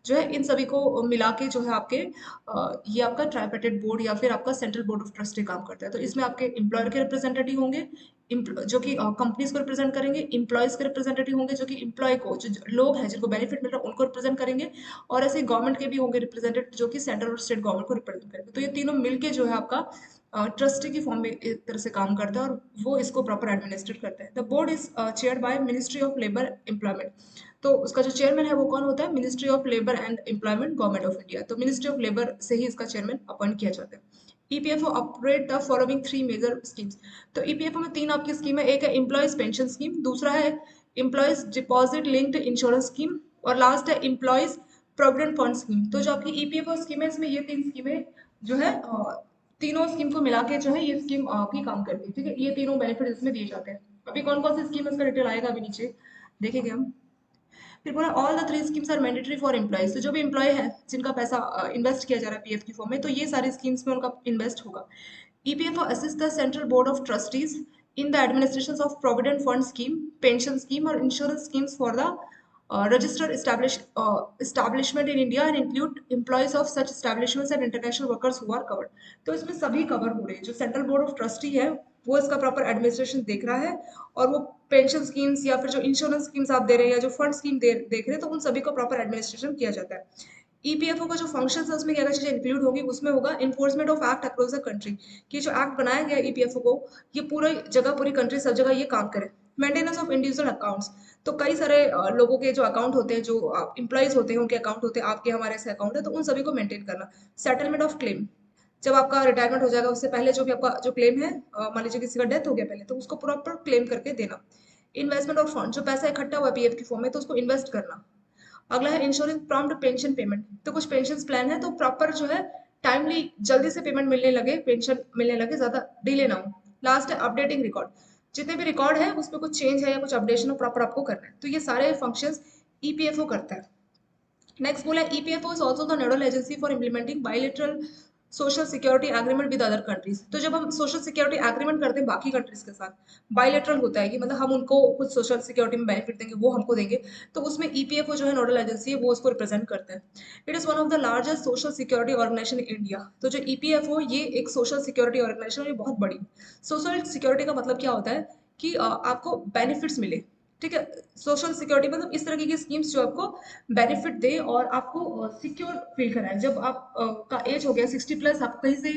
जो है इन सभी को मिला के जो है आपके ये आपका ट्राइपेटेड बोर्ड या फिर आपका सेंट्रल बोर्ड ऑफ ट्रस्टी काम करता है। तो इसमें आपके एम्प्लॉयर के रिप्रेजेंटेटिव होंगे जो कि कंपनीज को रिप्रेजेंट करेंगे, एम्प्लॉयज के रिप्रेजेंटेटिव होंगे जो कि एम्प्लॉय को, जो लोग हैं जिनको बेनिफिट मिल रहा है उनको रिप्रेजेंट करेंगे, और ऐसे गवर्नमेंट के भी होंगे रिप्रेजेंटेटिव जो कि सेंट्रल और स्टेट गवर्नमेंट को रिप्रेजेंट करेंगे। तो ये तीनों मिलके जो है आपका ट्रस्टी की फॉर्म में एक तरह से काम करता है और वो इसको प्रॉपर एडमिनिस्ट्रेट करता है। The board is chair by ministry of labour employment, तो उसका जो चेयरमैन है वो कौन होता है, ministry of labour and employment, government of India. तो मिनिस्ट्री ऑफ लेबर से ही इसका चेयरमैन अपॉइंट किया जाता है। EPFO operate the following three major schemes, तो ईपीएफओ में तीन आपकी स्कीम है, एक है एम्प्लॉयज पेंशन स्कीम, दूसरा है employees deposit linked insurance scheme, और लास्ट है एम्प्लॉयज प्रोविडेंट फंड स्कीम। तो जो आपकी ईपीएफओ स्कीम है इसमें ये तीन स्कीमें जो है तीनों स्कीम को मिला के जो है ये स्कीम आपकी काम करती है। ठीक है, ये तीनों बेनिफिट इसमें दिए जाते हैं। अभी कौन कौन सी स्कीम है इसका डिटेल आएगा अभी नीचे देखेंगे हम। फिर बोला all the three schemes are mandatory for employees, तो जो भी एम्प्लॉय है जिनका पैसा इन्वेस्ट किया जा रहा है पीएफ की फॉर्म में, तो ये सारी स्कीम्स में उनका इन्वेस्ट होगा। EPFO assist the central board of trustees in the administration of provident fund scheme, pension scheme और insurance schemes for the registered establishment in India and include employees of such establishments and international workers who are covered। तो इसमें सभी कवर हो रहे हैं, जो सेंट्रल बोर्ड ऑफ ट्रस्टी है वो इसका प्रॉपर एडमिनिस्ट्रेशन देख रहा है, और वो पेंशन स्कीम्स या फिर जो इंश्योरेंस स्कीम्स आप दे रहे हैं या जो फंड स्कीम देख रहे हैं, तो उन सभी को प्रॉपर एडमिनिस्ट्रेशन किया जाता है। ईपीएफओ का जो फंक्शन है उसमें क्या क्या चीजें इंक्लूड होगी, उसमें होगा enforcement of act across the country, कि जो एक्ट बनाया गया ईपीएफओ को ये पूरी जगह, पूरी कंट्री, सब जगह ये काम करे। मेंटेनेंस ऑफ इंडिविजुअल अकाउंट्स, तो कई सारे लोगों के जो अकाउंट होते हैं, जो इंप्लॉइज होते हैं उनके अकाउंट होते हैं, आपके हमारे ऐसे अकाउंट है, तो उन सभी को मेंटेन करना। सेटलमेंट ऑफ क्लेम, जब आपका रिटायरमेंट हो जाएगा उससे पहले जो भी आपका जो क्लेम है, मान लीजिए किसी का डेथ हो गया पहले, तो उसको प्रॉपर क्लेम करके देना। इन्वेस्टमेंट ऑफ फंड, जो पैसा इकट्ठा हुआ है पीएफ की फॉर्म में तो उसको इन्वेस्ट करना। अगला है इंश्योरेंस प्रॉम्प्ट पेंशन पेमेंट, तो कुछ पेंशन प्लान है तो प्रॉपर जो है टाइमली जल्दी से पेमेंट मिलने लगे, पेंशन मिलने लगे, ज्यादा डिले ना हो। लास्ट है अपडेटिंग रिकॉर्ड, जितने भी रिकॉर्ड है उसमें कुछ चेंज है या कुछ अपडेशन हो प्रॉपर आपको करना है, तो ये सारे फंक्शंस ईपीएफओ करता है। नेक्स्ट बोला EPFO is also the nodal agency for implementing bilateral social security agreement with other countries. तो जब हम सोशल सिक्योरिटी एग्रीमेंट करते हैं बाकी कंट्रीज के साथ, बायलैटरल होता है कि मतलब हम उनको कुछ सोशल सिक्योरिटी में बेनिफिट देंगे, वो हमको देंगे, तो उसमें ईपीएफओ जो है नोडल एजेंसी है वो उसको रिप्रेजेंट करता है। It is one of the largest social security organization in India. तो जो ईपीएफओ ये एक सोशल सिक्योरिटी ऑर्गेनाइजेशन है, ये बहुत बड़ी। सोशल सिक्योरिटी का मतलब क्या होता है कि आपको बेनिफिट्स मिले, ठीक है। सोशल सिक्योरिटी मतलब इस तरह की स्कीम्स जो आपको बेनिफिट दे और आपको सिक्योर फील कराए। जब आप का एज हो गया 60+, आपको कहीं से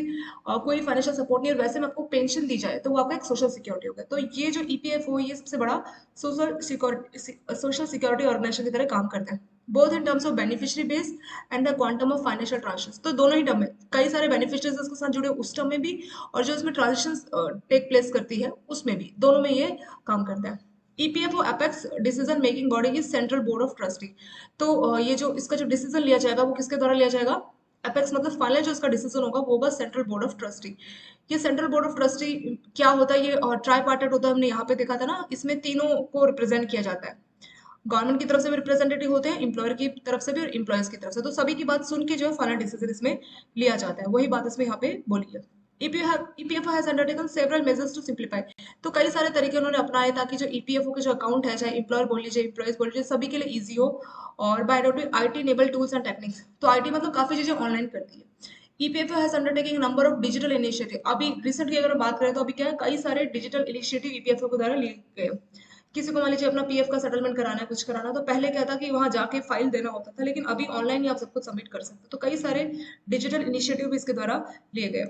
कोई फाइनेंशियल सपोर्ट नहीं है और वैसे में आपको पेंशन दी जाए, तो वो आपका एक सोशल सिक्योरिटी हो गया। तो ये जो ईपीएफओ, ये सबसे बड़ा सोशल सिक्योरिटी ऑर्गेनाइजेशन की तरह काम करता है, both in terms of beneficiary base and the quantum of financial transaction. तो दोनों ही टर्म में कई सारे बेनिफिशियरीज उसके साथ जुड़े उस टर्म में भी, और जो इसमें ट्रांजेक्शन टेक प्लेस करती है उसमें भी, दोनों में ये काम करता है। EPFO apex decision making body is central board of trustee. तो ये जो इसका जो डिसीजन लिया जाएगा वो किसके द्वारा लिया जाएगा? अपेक्स मतलब फाइनल जो इसका डिसीजन होगा वो होगा सेंट्रल बोर्ड ऑफ ट्रस्टी। ये सेंट्रल बोर्ड ऑफ ट्रस्टी क्या होता है? ये ट्राई पार्टेड होता है, हमने यहाँ पे देखा था ना। इसमें तीनों को रिप्रेजेंट किया जाता है, गवर्नमेंट की तरफ से भी रिप्रेजेंटेटिव होते हैं, एम्प्लॉयर की तरफ से भी और एम्प्लॉयज की तरफ से। तो सभी की बात सुन के जो है फाइनल डिसीजन इसमें लिया जाता है, वही बात इसमें यहाँ पे बोली है। EPFO has undertaken several measures to simplify. तो कई सारे तरीके उन्होंने अपनाए ताकि जो ईपीएफओ के जो अकाउंट है, चाहे एम्प्लॉयर बोल लीजिए, एम्प्लॉयज बोल लीजिए, सभी के लिए ईजी हो। और bye adopting IT enable tools and techniques. तो आईटी मतलब काफी चीजें ऑनलाइन करती है। EPFO has undertaking number of digital initiative. अभी रिसेंटली अगर हम बात करें तो अभी क्या है, कई सारे डिजिटल इनिशिएटिव ईपीएफओ के द्वारा लिए गए। किसी को मान लीजिए अपना पीएफ का सेटलमेंट कराना है, कुछ कराना, तो पहले क्या था कि वहां जाके फाइल देना होता था, लेकिन अभी ऑनलाइन ही आप सब कुछ सबमिट कर सकते हो। तो कई सारे डिजिटल इनिशिएटिव भी इसके द्वारा लिए गए।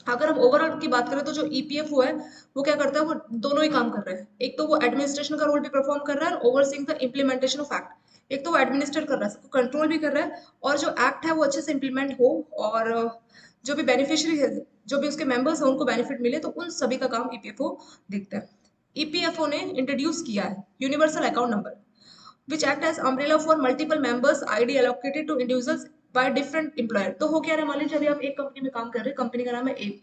अगर हम ओवरऑल की बात करें तो जो ईपीएफओ है वो क्या करता है, वो दोनों ही काम कर रहा है। एक तो वो एडमिनिस्ट्रेशन का रोल भी परफॉर्म कर रहा है, overseeing the implementation of act. एक तो वो एडमिनिस्ट्रेट कर रहा है, सबको कंट्रोल भी कर रहा है, और जो एक्ट है वो अच्छे से इम्प्लीमेंट हो, और जो भी बेनिफिशियरी है, जो भी उसके मेंबर्स हैं, उनको बेनिफिट मिले, तो उन सभी का काम ईपीएफओ देखता है। ईपीएफओ ने इंट्रोड्यूस किया है universal account number, which act as umbrella for multiple members ID allocated to individuals by different employer। तो हो क्या रहा है, मान लीजिए अभी आप एक कंपनी में काम कर रहे हैं, कंपनी का नाम है ए।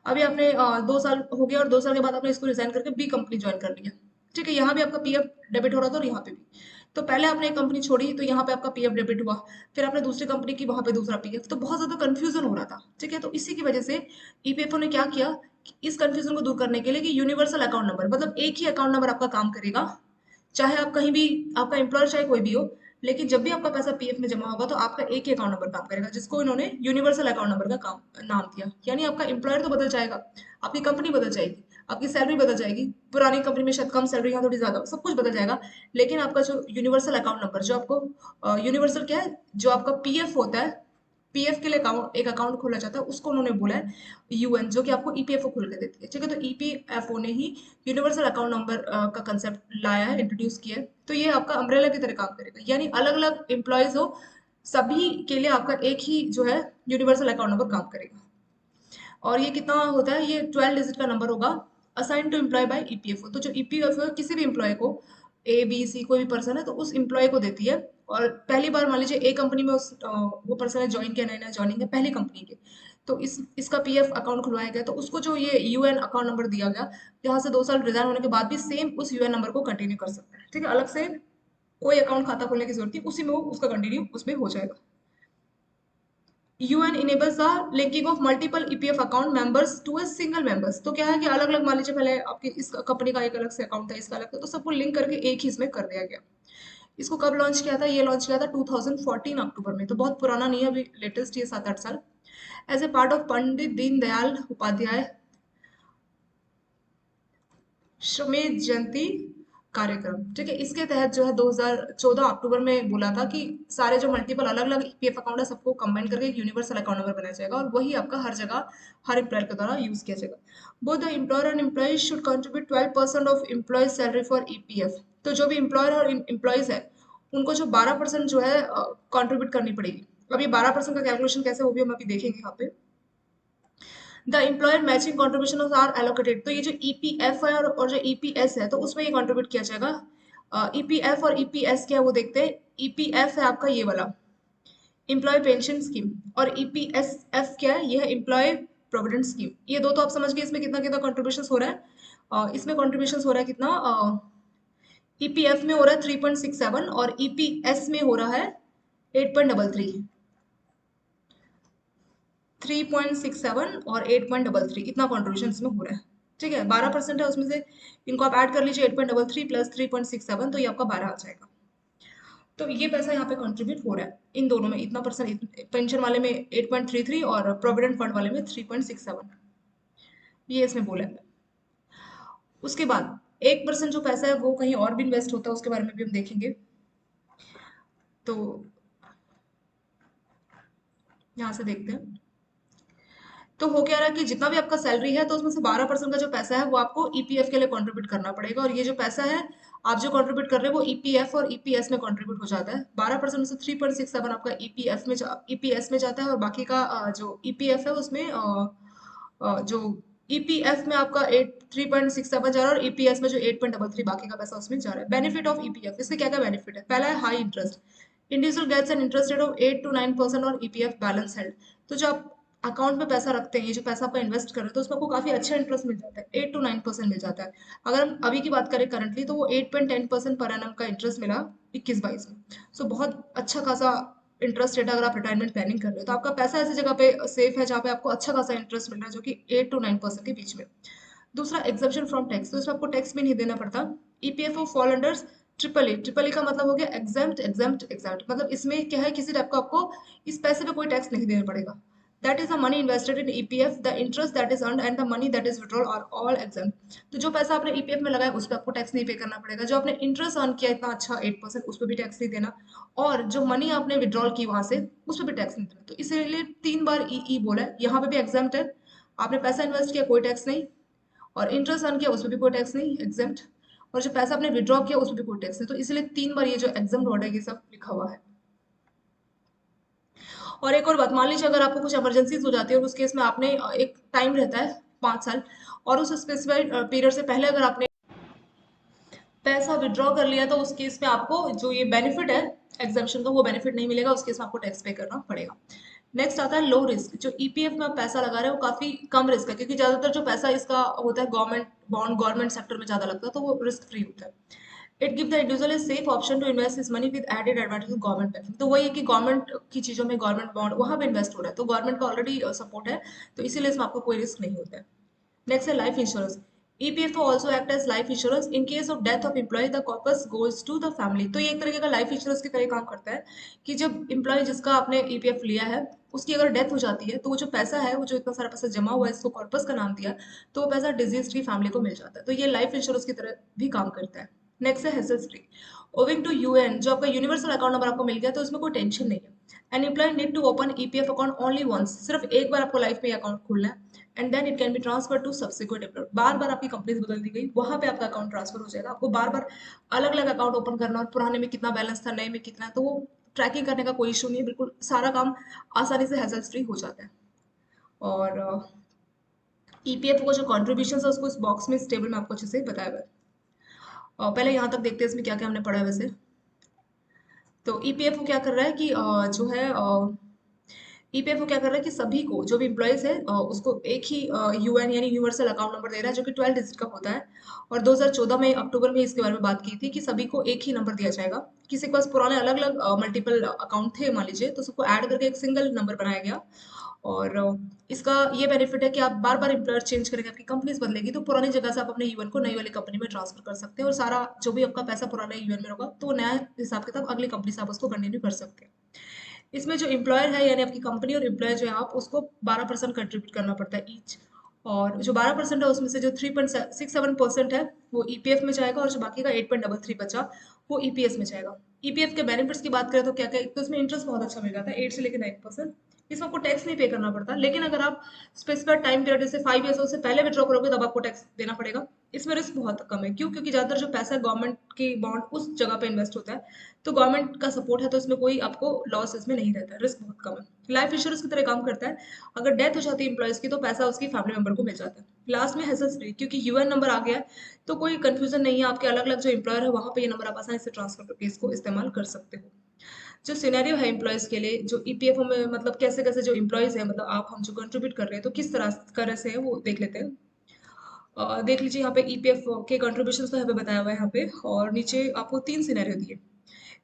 अभी आपने 2 साल हो गया और 2 साल के बाद आपने इसको रिजाइन करके बी कंपनी ज्वाइन कर लिया। ठीक है, यहाँ भी आपका पीएफ डेबिट हो रहा था और यहाँ पे भी। तो पहले आपने एक कंपनी छोड़ी तो यहाँ पे आपका पीएफ डेबिट हुआ, फिर आपने दूसरी कंपनी की, वहां पे दूसरा पीएफ, तो बहुत ज्यादा कंफ्यूजन हो रहा था। ठीक है, तो इसी की वजह से ईपीएफओ ने क्या किया कि इस कंफ्यूजन को दूर करने के लिए कि यूनिवर्सल अकाउंट नंबर, मतलब एक ही अकाउंट नंबर आपका काम करेगा, चाहे आप कहीं भी, आपका एम्प्लॉयर चाहे कोई भी हो, लेकिन जब भी आपका पैसा पीएफ में जमा होगा तो आपका एक ही अकाउंट नंबर काम करेगा, जिसको इन्होंने यूनिवर्सल अकाउंट नंबर का काम नाम दिया। यानी आपका एम्प्लॉयर तो बदल जाएगा, आपकी कंपनी बदल जाएगी, आपकी सैलरी बदल जाएगी, पुरानी कंपनी में शायद कम सैलरी, यहाँ थोड़ी ज्यादा, सब कुछ बदल जाएगा, लेकिन आपका जो यूनिवर्सल अकाउंट नंबर, जो आपको यूनिवर्सल क्या है, जो आपका पीएफ होता है, पीएफ के लिए अकाउंट, एक अकाउंट खोला जाता है, उसको उन्होंने बोला है यूएन, जो कि आपको ईपीएफओ खोल के देती है। ठीक है, तो ईपीएफओ ने ही यूनिवर्सल अकाउंट नंबर का कंसेप्ट लाया है, इंट्रोड्यूस किया है। तो ये आपका अम्ब्रेला की तरह काम करेगा, यानी अलग अलग एम्प्लॉयज हो, सभी के लिए आपका एक ही जो है यूनिवर्सल अकाउंट नंबर काम करेगा। और ये कितना होता है, ये 12 डिजिट का नंबर होगा, assign to employee by EPFO. तो जो ईपीएफओ किसी भी एम्प्लॉय को, ए बी सी कोई भी पर्सन है, तो उस एम्प्लॉय को देती है। और पहली बार मान लीजिए एक कंपनी में वो पर्सन ने ज्वाइन किया, नया नया ज्वाइनिंग है पहली कंपनी के, तो इसका पीएफ अकाउंट खुलवाया गया, तो उसको जो ये यूएन अकाउंट नंबर दिया गया, यहाँ से 2 साल रिजाइन होने के बाद भी सेम उस यूएन नंबर को कंटिन्यू कर सकता है। ठीक है, अलग से कोई अकाउंट खाता खोलने की जरूरत नहीं, उसी में वो उसका कंटिन्यू उसमें हो जाएगा। UN enables the linking of multiple EPF account members to a single members. तो क्या है कि अलग अलग, मान लीजिए पहले आपकी इस कंपनी का एक अलग से अकाउंट था, इसका अलग था, तो सबको लिंक करके एक ही इसमें कर दिया गया। इसको कब लॉन्च किया था? ये लॉन्च किया था 2014 अक्टूबर में, तो बहुत पुराना नहीं है, अभी लेटेस्ट ये 7-8 साल। As a part of Pandit Deendayal Upadhyay श्रमेध जयंती कार्यक्रम। ठीक है, इसके तहत जो है 2014 अक्टूबर में बोला था कि सारे जो मल्टीपल अलग अलग पीएफ अकाउंट है, सबको कंबाइन करके एक यूनिवर्सल अकाउंट नंबर बनाया जाएगा, और वही आपका हर जगह हर एम्प्लॉयर के द्वारा यूज किया जाएगा। Both the employer and employee should contribute 12% of employee salary for EPF. तो जो भी एम्प्लॉयर और एम्प्लॉयज है, उनको जो 12% जो है कंट्रीब्यूट करनी पड़ेगी। अब ये 12% का कैलकुलेशन कैसे वो भी हम अभी देखेंगे यहाँ पे। The employer matching contribution are allocated. तो ये जो ईपीएफ है और जो ईपीएस है, तो उसमें ये कॉन्ट्रीब्यूट किया जाएगा। ईपीएफ और ईपीएस क्या है वो देखते हैं। ईपीएफ है आपका ये वाला एम्प्लॉय पेंशन स्कीम, और ईपीएसएफ क्या है, ये है एम्प्लॉय प्रोविडेंट स्कीम। ये दो तो आप समझ गए, इसमें कितना कितना कॉन्ट्रीब्यूशन हो रहा है। इसमें कॉन्ट्रीब्यूशन हो रहा है कितना, ईपीएफ में हो रहा है 3.67 और ईपीएस में हो रहा है 8.33। 3.67 और 8.33 इतना कॉन्ट्रीब्यूशन इसमें हो रहा है। ठीक है, 12% है उसमें से, इनको आप ऐड कर लीजिए, 8.33 प्लस 3.67, तो ये आपका 12 आ जाएगा। तो ये पैसा यहाँ पे कंट्रीब्यूट हो रहा है इन दोनों में, इतना परसेंट, पेंशन वाले में 8.33 और प्रोविडेंट फंड वाले में 3.67, ये इसमें बोला है। उसके बाद 1% जो पैसा है वो कहीं और भी इन्वेस्ट होता है, उसके बारे में भी हम देखेंगे। तो यहाँ से देखते हैं। तो हो क्या रहा है कि जितना भी आपका सैलरी है तो उसमें से 12% का जो पैसा है वो आपको ईपीएफ के लिए कंट्रीब्यूट करना पड़ेगा, और ये जो पैसा है आप जो कंट्रीब्यूट कर रहे हो वो ईपीएफ और ईपीएस में कंट्रीब्यूट हो जाता है। 12% में से 3.67 आपका ईपीएस में जाता है, और बाकी का जो ईपीएफ है उसमें जो ईपीएफ में आपका 3.67 जा रहा है, और ईपीएस में जो 8.33 बाकी का पैसा उसमें जा रहा है। बेनिफिट ऑफ ईपीएफ, इसके क्या क्या बेनिफिट है? पहला है high interest. Individual gets an interest rate of 8 to 9% और ईपीएफ बैलेंस हेल्ड। तो जो आप अकाउंट में पैसा रखते हैं, ये जो पैसा आपका इन्वेस्ट कर रहे हो, तो उसमें आपको काफी अच्छा इंटरेस्ट मिल जाता है, 8 to 9% मिल जाता है। अगर हम अभी की बात करें करंटली, तो वो 8.10% पर एनम का इंटरेस्ट मिला 21-22 में। सो बहुत अच्छा खासा इंटरेस्ट रेट है अगर आप रिटायरमेंट प्लानिंग कर रहे हो, तो आपका पैसा ऐसी जगह पे सेफ है जहाँ पे आपको अच्छा खासा इंटरेस्ट मिल रहा है, जो कि 8 to 9% के बीच में। दूसरा, एग्जम्पशन फ्रॉम टैक्स, तो इसमें आपको टैक्स भी नहीं देना पड़ता। EPFO fall under triple E का मतलब हो गया एग्जाम्प्ट एग्जाम्प्ट एग्जाम्प्ट, मतलब इसमें क्या है, किसी टाइप का आपको इस पैसे पे कोई टैक्स नहीं देना पड़ेगा। That is the money invested in EPF, the interest that is earned and the money that is withdrawal are all exempt. तो जो पैसा आपने ईपीएफ में लगाया उस पर आपको टैक्स नहीं पे करना पड़ेगा। जो आपने इंटरेस्ट अर्न किया इतना अच्छा 8%, उस पर भी टैक्स नहीं देना, और जो मनी आपने विड्रॉल की वहां से उस पर भी टैक्स नहीं देना। तो इसीलिए 3 बार ई बोला है। यहाँ पे भी एग्जाम्प्ट है, आपने पैसा इन्वेस्ट किया कोई टैक्स नहीं, और इंटरेस्ट अर्न किया उसमें भी कोई टैक्स नहीं, एग्जेम्प्ट, और जो पैसा आपने विड्रॉ किया उसमें भी कोई टैक्स नहीं। तो इसलिए 3 बार ये जो एग्जाम वर्ड है ये सब लिखा हुआ है। और एक और बात, मान लीजिए अगर आपको कुछ इमरजेंसीज हो जाती है और उस केस में आपने एक टाइम रहता है 5 साल, और उस स्पेसिफाइड पीरियड से पहले अगर आपने पैसा विड्रॉ कर लिया, तो उस केस में आपको जो ये बेनिफिट है एग्जामेशन का, वो बेनिफिट नहीं मिलेगा, उस केस में आपको टैक्स पे करना पड़ेगा। नेक्स्ट आता है लो रिस्क। जो ईपीएफ में आप पैसा लगा रहे हो काफी कम रिस्क है, क्योंकि ज्यादातर जो पैसा इसका होता है गवर्नमेंट बॉन्ड, गवर्नमेंट सेक्टर में ज्यादा लगता है, तो वो रिस्क फ्री होता है। It give the individual a safe option to invest इस money with added advantage of government benefit. तो वही है कि गवर्नमेंट की चीजों में, गवर्नमेंट बॉन्ड वहां पे इन्वेस्ट हो रहा है, तो गवर्नमेंट का ऑलरेडी सपोर्ट है, तो इसीलिए इसमें आपको कोई रिस्क नहीं होता है। नेक्स्ट है life insurance. EPFO also act as life insurance in case of death of employee, the corpus goes to the family. तो ये एक तरीके का लाइफ इंश्योरेंस की तरह काम करता है, कि जब एम्प्लॉय जिसका आपने ईपीएफ लिया है उसकी अगर डेथ हो जाती है, तो वो जो पैसा है, वो जो इतना सारा पैसा जमा हुआ है, इसको कॉर्पस का नाम दिया, तो वो पैसा डिजीज की फैमिली को मिल जाता है। तो ये लाइफ इंश्योरेंस की तरह भी काम करता है। नेक्स्ट है hassle free. Owing to UN, जो आपका यूनिवर्सल अकाउंट नंबर आपको मिल गया, तो उसमें कोई टेंशन नहीं है। An employ need to open EPF account only once, सिर्फ एक बार आपको लाइफ में अकाउंट खोलना है, and then it can be transfer to subsequent employer. बार बार आपकी कंपनीज बदल दी गई, वहां पे आपका अकाउंट ट्रांसफर हो जाएगा, आपको बार बार अलग अलग अकाउंट ओपन करना, और पुराने में कितना बैलेंस था, नए में कितना है, तो वो ट्रैकिंग करने का कोई इशू नहीं है, बिल्कुल सारा काम आसानी से हैसल फ्री हो जाता है। और ईपीएफ को जो कॉन्ट्रीब्यूशन है उसको इस बॉक्स में, इस टेबल में आपको अच्छे से बताया हुआ है। पहले यहाँ तक देखते हैं इसमें क्या क्या हमने पढ़ा है वैसे। तो ईपीएफ क्या कर रहा है कि जो है ईपीएफओ क्या कर रहा है कि सभी को, जो भी एम्प्लॉयज है, उसको एक ही यूएन यानी यूनिवर्सल अकाउंट नंबर दे रहा है, जो कि 12 डिजिट का होता है। और 2014 में अक्टूबर में इसके बारे में बात की थी कि सभी को एक ही नंबर दिया जाएगा। किसी के पास पुराने अलग अलग मल्टीपल अकाउंट थे मान लीजिए, तो सबको ऐड करके एक सिंगल नंबर बनाया गया। और इसका ये बेनिफिट है कि आप बार बार एम्प्लॉयर चेंज करेंगे, आपकी कंपनीज बदलेगी, तो पुरानी जगह से आप अपने यूएन को नई वाली कंपनी में ट्रांसफर कर सकते हैं, और सारा जो भी आपका पैसा पुराने यूएन में होगा, तो नया हिसाब किताब अगली कंपनी से आप उसको कंटिन्यू कर सकते हैं। इसमें जो एम्प्लॉयर है यानी आपकी कंपनी और एम्प्लॉयर जो है आप, उसको 12% कंट्रीब्यूट करना पड़ता है ईच। और जो 12% है उसमें से जो 3.67% है वो ईपीएफ में जाएगा, और जो बाकी का 8.33 बचा वो ईपीएस में जाएगा। ईपीएफ के बेनिफिट्स की बात करें तो क्या क्या, एक तो इसमें इंटरेस्ट बहुत अच्छा मिल जाता है 8 से लेकर 9%। इसमें आपको टैक्स नहीं पे करना पड़ता, लेकिन अगर आप स्पेसिफाइड टाइम पीरियड जैसे 5 ईयर्स उससे पहले विड्रॉ करोगे तब आपको टैक्स देना पड़ेगा। इसमें रिस्क बहुत कम है, क्यों? क्योंकि ज्यादातर जो पैसा गवर्नमेंट की बॉन्ड उस जगह पे इन्वेस्ट होता है, तो गवर्नमेंट का सपोर्ट है, तो इसमें कोई आपको लॉस इसमें नहीं रहता है, रिस्क बहुत कम है। लाइफ इंश्योरेंस की तरह काम करता है, अगर डेथ हो जाती है एम्प्लॉयज की, तो पैसा उसकी फैमिली मेंबर को मिल जाता है। लास्ट में हैसल फ्री, क्योंकि यूएन नंबर आ गया है, तो कोई कंफ्यूजन नहीं है, आपके अलग अलग जो एम्प्लॉयर है वहां पे ये नंबर आप आसानी से ट्रांसफर करके इसको इस्तेमाल कर सकते हो। जो सिनेरियो है एम्प्लॉयज के लिए, जो ईपीएफओ में मतलब कैसे कैसे जो एम्प्लॉयज है, मतलब आप हम जो कंट्रीब्यूट कर रहे हैं, तो किस तरह से है वो देख लेते हैं। देख लीजिए यहाँ पे ईपीएफ के कंट्रीब्यूशन तो यहाँ पे बताया हुआ है यहाँ पे, और नीचे आपको 3 सिनेरियो दिए।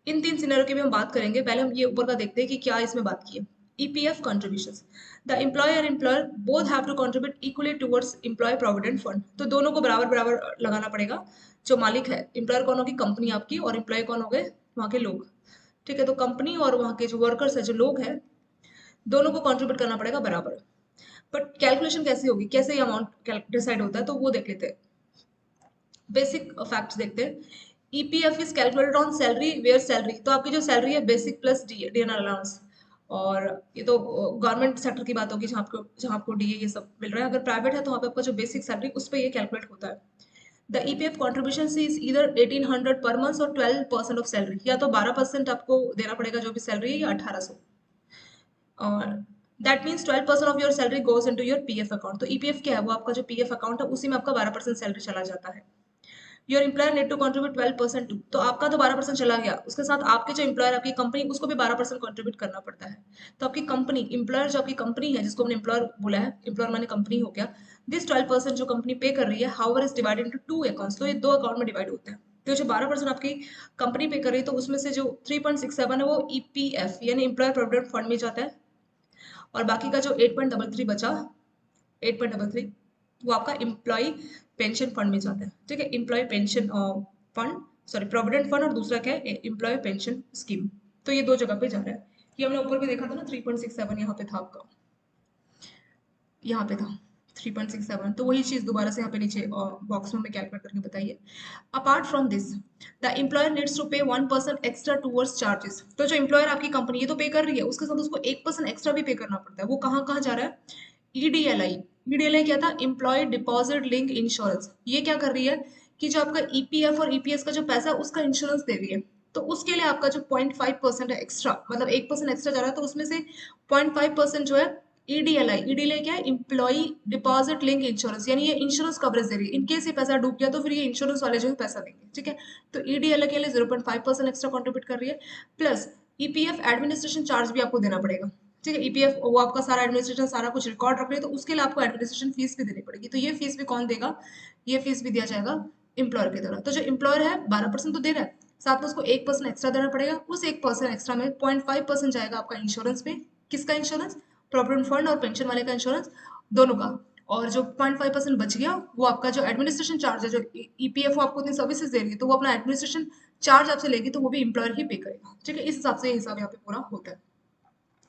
इन 3 सिनेरियो की भी हम बात करेंगे। पहले हम ये ऊपर का देखते हैं कि क्या इसमें बात की है। EPF contributions, the employer employer both have to contribute equally towards employee provident fund. तो दोनों को बराबर बराबर लगाना पड़ेगा। जो मालिक है, एम्प्लॉयर कौन होगी? कंपनी आपकी, और एम्प्लॉय कौन हो गए? वहाँ के लोग। ठीक है, तो कंपनी और वहाँ के जो वर्कर्स है, जो लोग हैं, दोनों को कंट्रीब्यूट करना पड़ेगा बराबर। बट कैलकुलेशन कैसी होगी, कैसे ये अमाउंट डिसाइड होता है, तो वो देख लेते हैं। बेसिक फैक्ट्स देखते हैं। EPF is calculated on salary where salary, तो आपकी जो सैलरी है बेसिक प्लस डीएनआर अलाउंस। और ये तो गवर्नमेंट सेक्टर की बात होगी जहाँ आपको डीए ये सब मिल रहा है। अगर प्राइवेट है तो वहाँ पे आपका जो बेसिक सैलरी उस पर ये कैलकुलेट होता है। द ईपीएफ कॉन्ट्रीब्यूशन इज इधर 1800 पर मंथ और 12% ऑफ सैलरी, या तो 12% आपको देना पड़ेगा जो भी सैलरी है, या 1800। और that means 12% of your salary goes into your PF account. तो ईपीएफ क्या है, वो आपका जो पीएफ अकाउंट है उसी में आपका 12% सैलरी चला जाता है। Your employer need to contribute 12% to, तो आपका तो 12% चला गया, उसके साथ आपके जो एम्प्लॉयर आपकी कंपनी उसको भी 12% कंट्रीब्यूट करना पड़ता है। तो आपकी कंपनी एम्प्लॉयर जो आपकी कंपनी है जिसको हमने एम्प्लॉयर बोला है, एम्प्लॉयर माने कंपनी हो गया, दिस 12% जो कंपनी पे कर रही है however is divided into two accounts, तो ये दो अकाउंट में डिवाइड होता है। तो जो 12% आपकी कंपनी पे कर रही है, तो उसमें से जो 3.67 है वो ईपीएफ यानी एम्प्लॉयर प्रोविडेंट फंड में जाता है, और बाकी का जो 8.33 बचा, 8.33 वो आपका एम्प्लॉय पेंशन फंड में जाता है। ठीक है, employee pension fund, sorry provident fund, और दूसरा क्या है, एम्प्लॉय पेंशन स्कीम। तो ये दो जगह पे जा रहा है। ये हमने ऊपर भी देखा था ना, 3.67 यहाँ पे था आपका, यहाँ पे था 3.67, तो वही चीज दोबारा से यहाँ पे नीचे बॉक्स में हमें कैलकुलेट करके बताइए। Apart from this the employer needs to pay 1% extra towards charges, तो जो एम्प्लॉयर आपकी कंपनी ये तो पे कर रही है, उसके साथ उसको 1% एक्स्ट्रा भी पे करना पड़ता है। वो कहाँ कहाँ जा रहा है, ईडीएलआई। ईडीएलआई क्या था, एम्प्लॉय डिपॉजिट लिंक इंश्योरेंस। ये क्या कर रही है कि जो आपका ईपीएफ और ईपीएस का जो पैसा है उसका इंश्योरेंस दे रही है। तो उसके लिए आपका जो 0.5% है एक्स्ट्रा, मतलब 1% एक्स्ट्रा जा रहा है, तो उसमें से 0.5% जो है ईडीएलआई। ईडीएलआई क्या है, इम्प्लॉई डिपॉजिट लिंक इंश्योरेंस, यानी ये इंश्योरेंस कवरेज दे रही है। इनकेस ये पैसा डूब गया तो फिर ये इंश्योरेंस वाले जो है पैसा देंगे। ठीक है, तो ईडीएलआई के लिए 0.5% एक्स्ट्रा कॉन्ट्रीब्यूट कर रही है, प्लस ईपीएफ एडमिनिस्ट्रेशन चार्ज भी आपको देना पड़ेगा। ठीक है, ईपीएफ वो आपका सारा एडमिनिस्ट्रेशन सारा कुछ रिकॉर्ड रख रही है, तो उसके लिए आपको एडमिनिस्ट्रेशन फीस भी देनी पड़ेगी। तो ये फीस भी कौन देगा, ये फीस भी दिया जाएगा एम्प्लॉयर के द्वारा। तो जो एम्प्लॉयर है 12% तो दे रहा है, साथ में उसको 1% एक्स्ट्रा देना पड़ेगा। उस 1% एक्स्ट्रा में 0.5% जाएगा आपका इंश्योरेंस पे। किसका इंश्योरेंस, प्रोविडेंट फंड और पेंशन वाले का इंश्योरेंस, दोनों का। और जो 0.5% बच गया वो आपका जो एडमिनिस्ट्रेशन चार्ज है, जो ईपीएफ आपको इतनी सर्विसेज दे रही है, तो वो अपना एडमिनिस्ट्रेशन चार्ज आपसे लेगी, तो वो भी एम्प्लॉयर ही पे करेगा। ठीक है, इस हिसाब से ये हिसाब यहाँ पे पूरा होता है।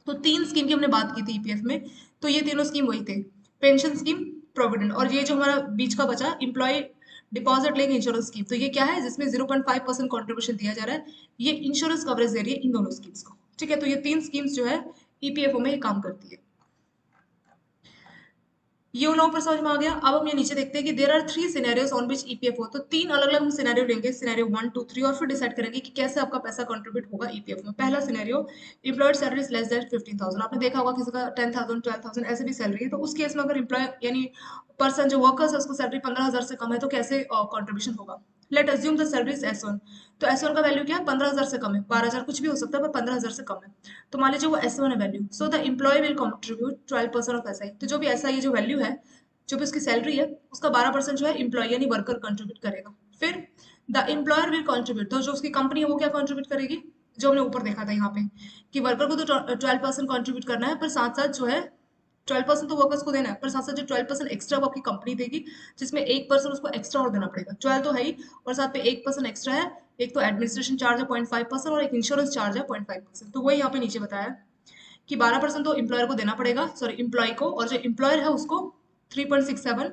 तो तीन स्कीम की हमने बात की थी ईपीएफ में, तो ये तीनों स्कीम वही थे, पेंशन स्कीम, प्रोविडेंट, और ये जो हमारा बीच का बचा employee deposit link insurance scheme, तो ये क्या है, जिसमें 0.5% कॉन्ट्रीब्यूशन दिया जा रहा है। ये इंश्योरेंस कवरेज दे रही है इन दोनों स्कीम्स को। ठीक है, तो ये तीन स्कीम्स जो है ईपीएफओ में काम करती है। ये उन लोगों पर समझ में आ गया। अब हम ये नीचे देखते हैं कि there are 3 scenarios on which EPF हो, तो तीन अलग अलग हम सिनेरियो लेंगे, सिनेरियो 1 2 3, और फिर डिसाइड करेंगे कि कैसे आपका पैसा कंट्रीब्यूट होगा ईपीएफ में। पहला scenario, employed salary is less than 15,000। आपने देखा होगा किसी का 10,000 12,000 ऐसे भी सैलरी है, तो उस केस में अगर एम्प्लॉय यानी पर्सन जो वर्कर्स है उसको सैलरी 15,000 से कम है, तो कैसे कॉन्ट्रीब्यूशन होगा। Late assume the salary is S1, तो S1 का वैल्यू क्या है, 15,000 से कम है, 12,000 कुछ भी हो सकता है, पर 15,000 से कम है। तो मान लीजिए वो S1 है value, so the employee will contribute 12% of SI। तो जो भी SI जो वैल्यू है, जो भी उसकी सैलरी है, उसका 12% जो है एम्प्लॉय यानी वर्कर कंट्रीब्यूट करेगा। फिर द एम्प्लॉयर विल कंट्रीब्यूट, तो जो उसकी कंपनी है वो क्या कंट्रीब्यूट करेगी, जो हमने ऊपर देखा था यहाँ पे कि वर्कर को तो 12% कंट्रीब्यूट करना है, पर साथ साथ जो है 12% तो वर्कर्स को देना है, पर साथ साथ जो 12% एक्स्ट्रा वो आपकी कंपनी देगी, जिसमें 1% उसको एक्स्ट्रा और देना पड़ेगा। 12 तो है ही, और साथ में 1% एक्स्ट्रा है, एक तो एडमिनिस्ट्रेशन चार्ज है 0.5% और एक इंश्योरेंस चार्ज है 0.5%। तो वही यहाँ पे नीचे बताया है कि 12% तो एम्प्लॉयर को देना पड़ेगा, सॉरी एम्प्लॉय को, और जो एम्प्लॉयर है उसको 3.67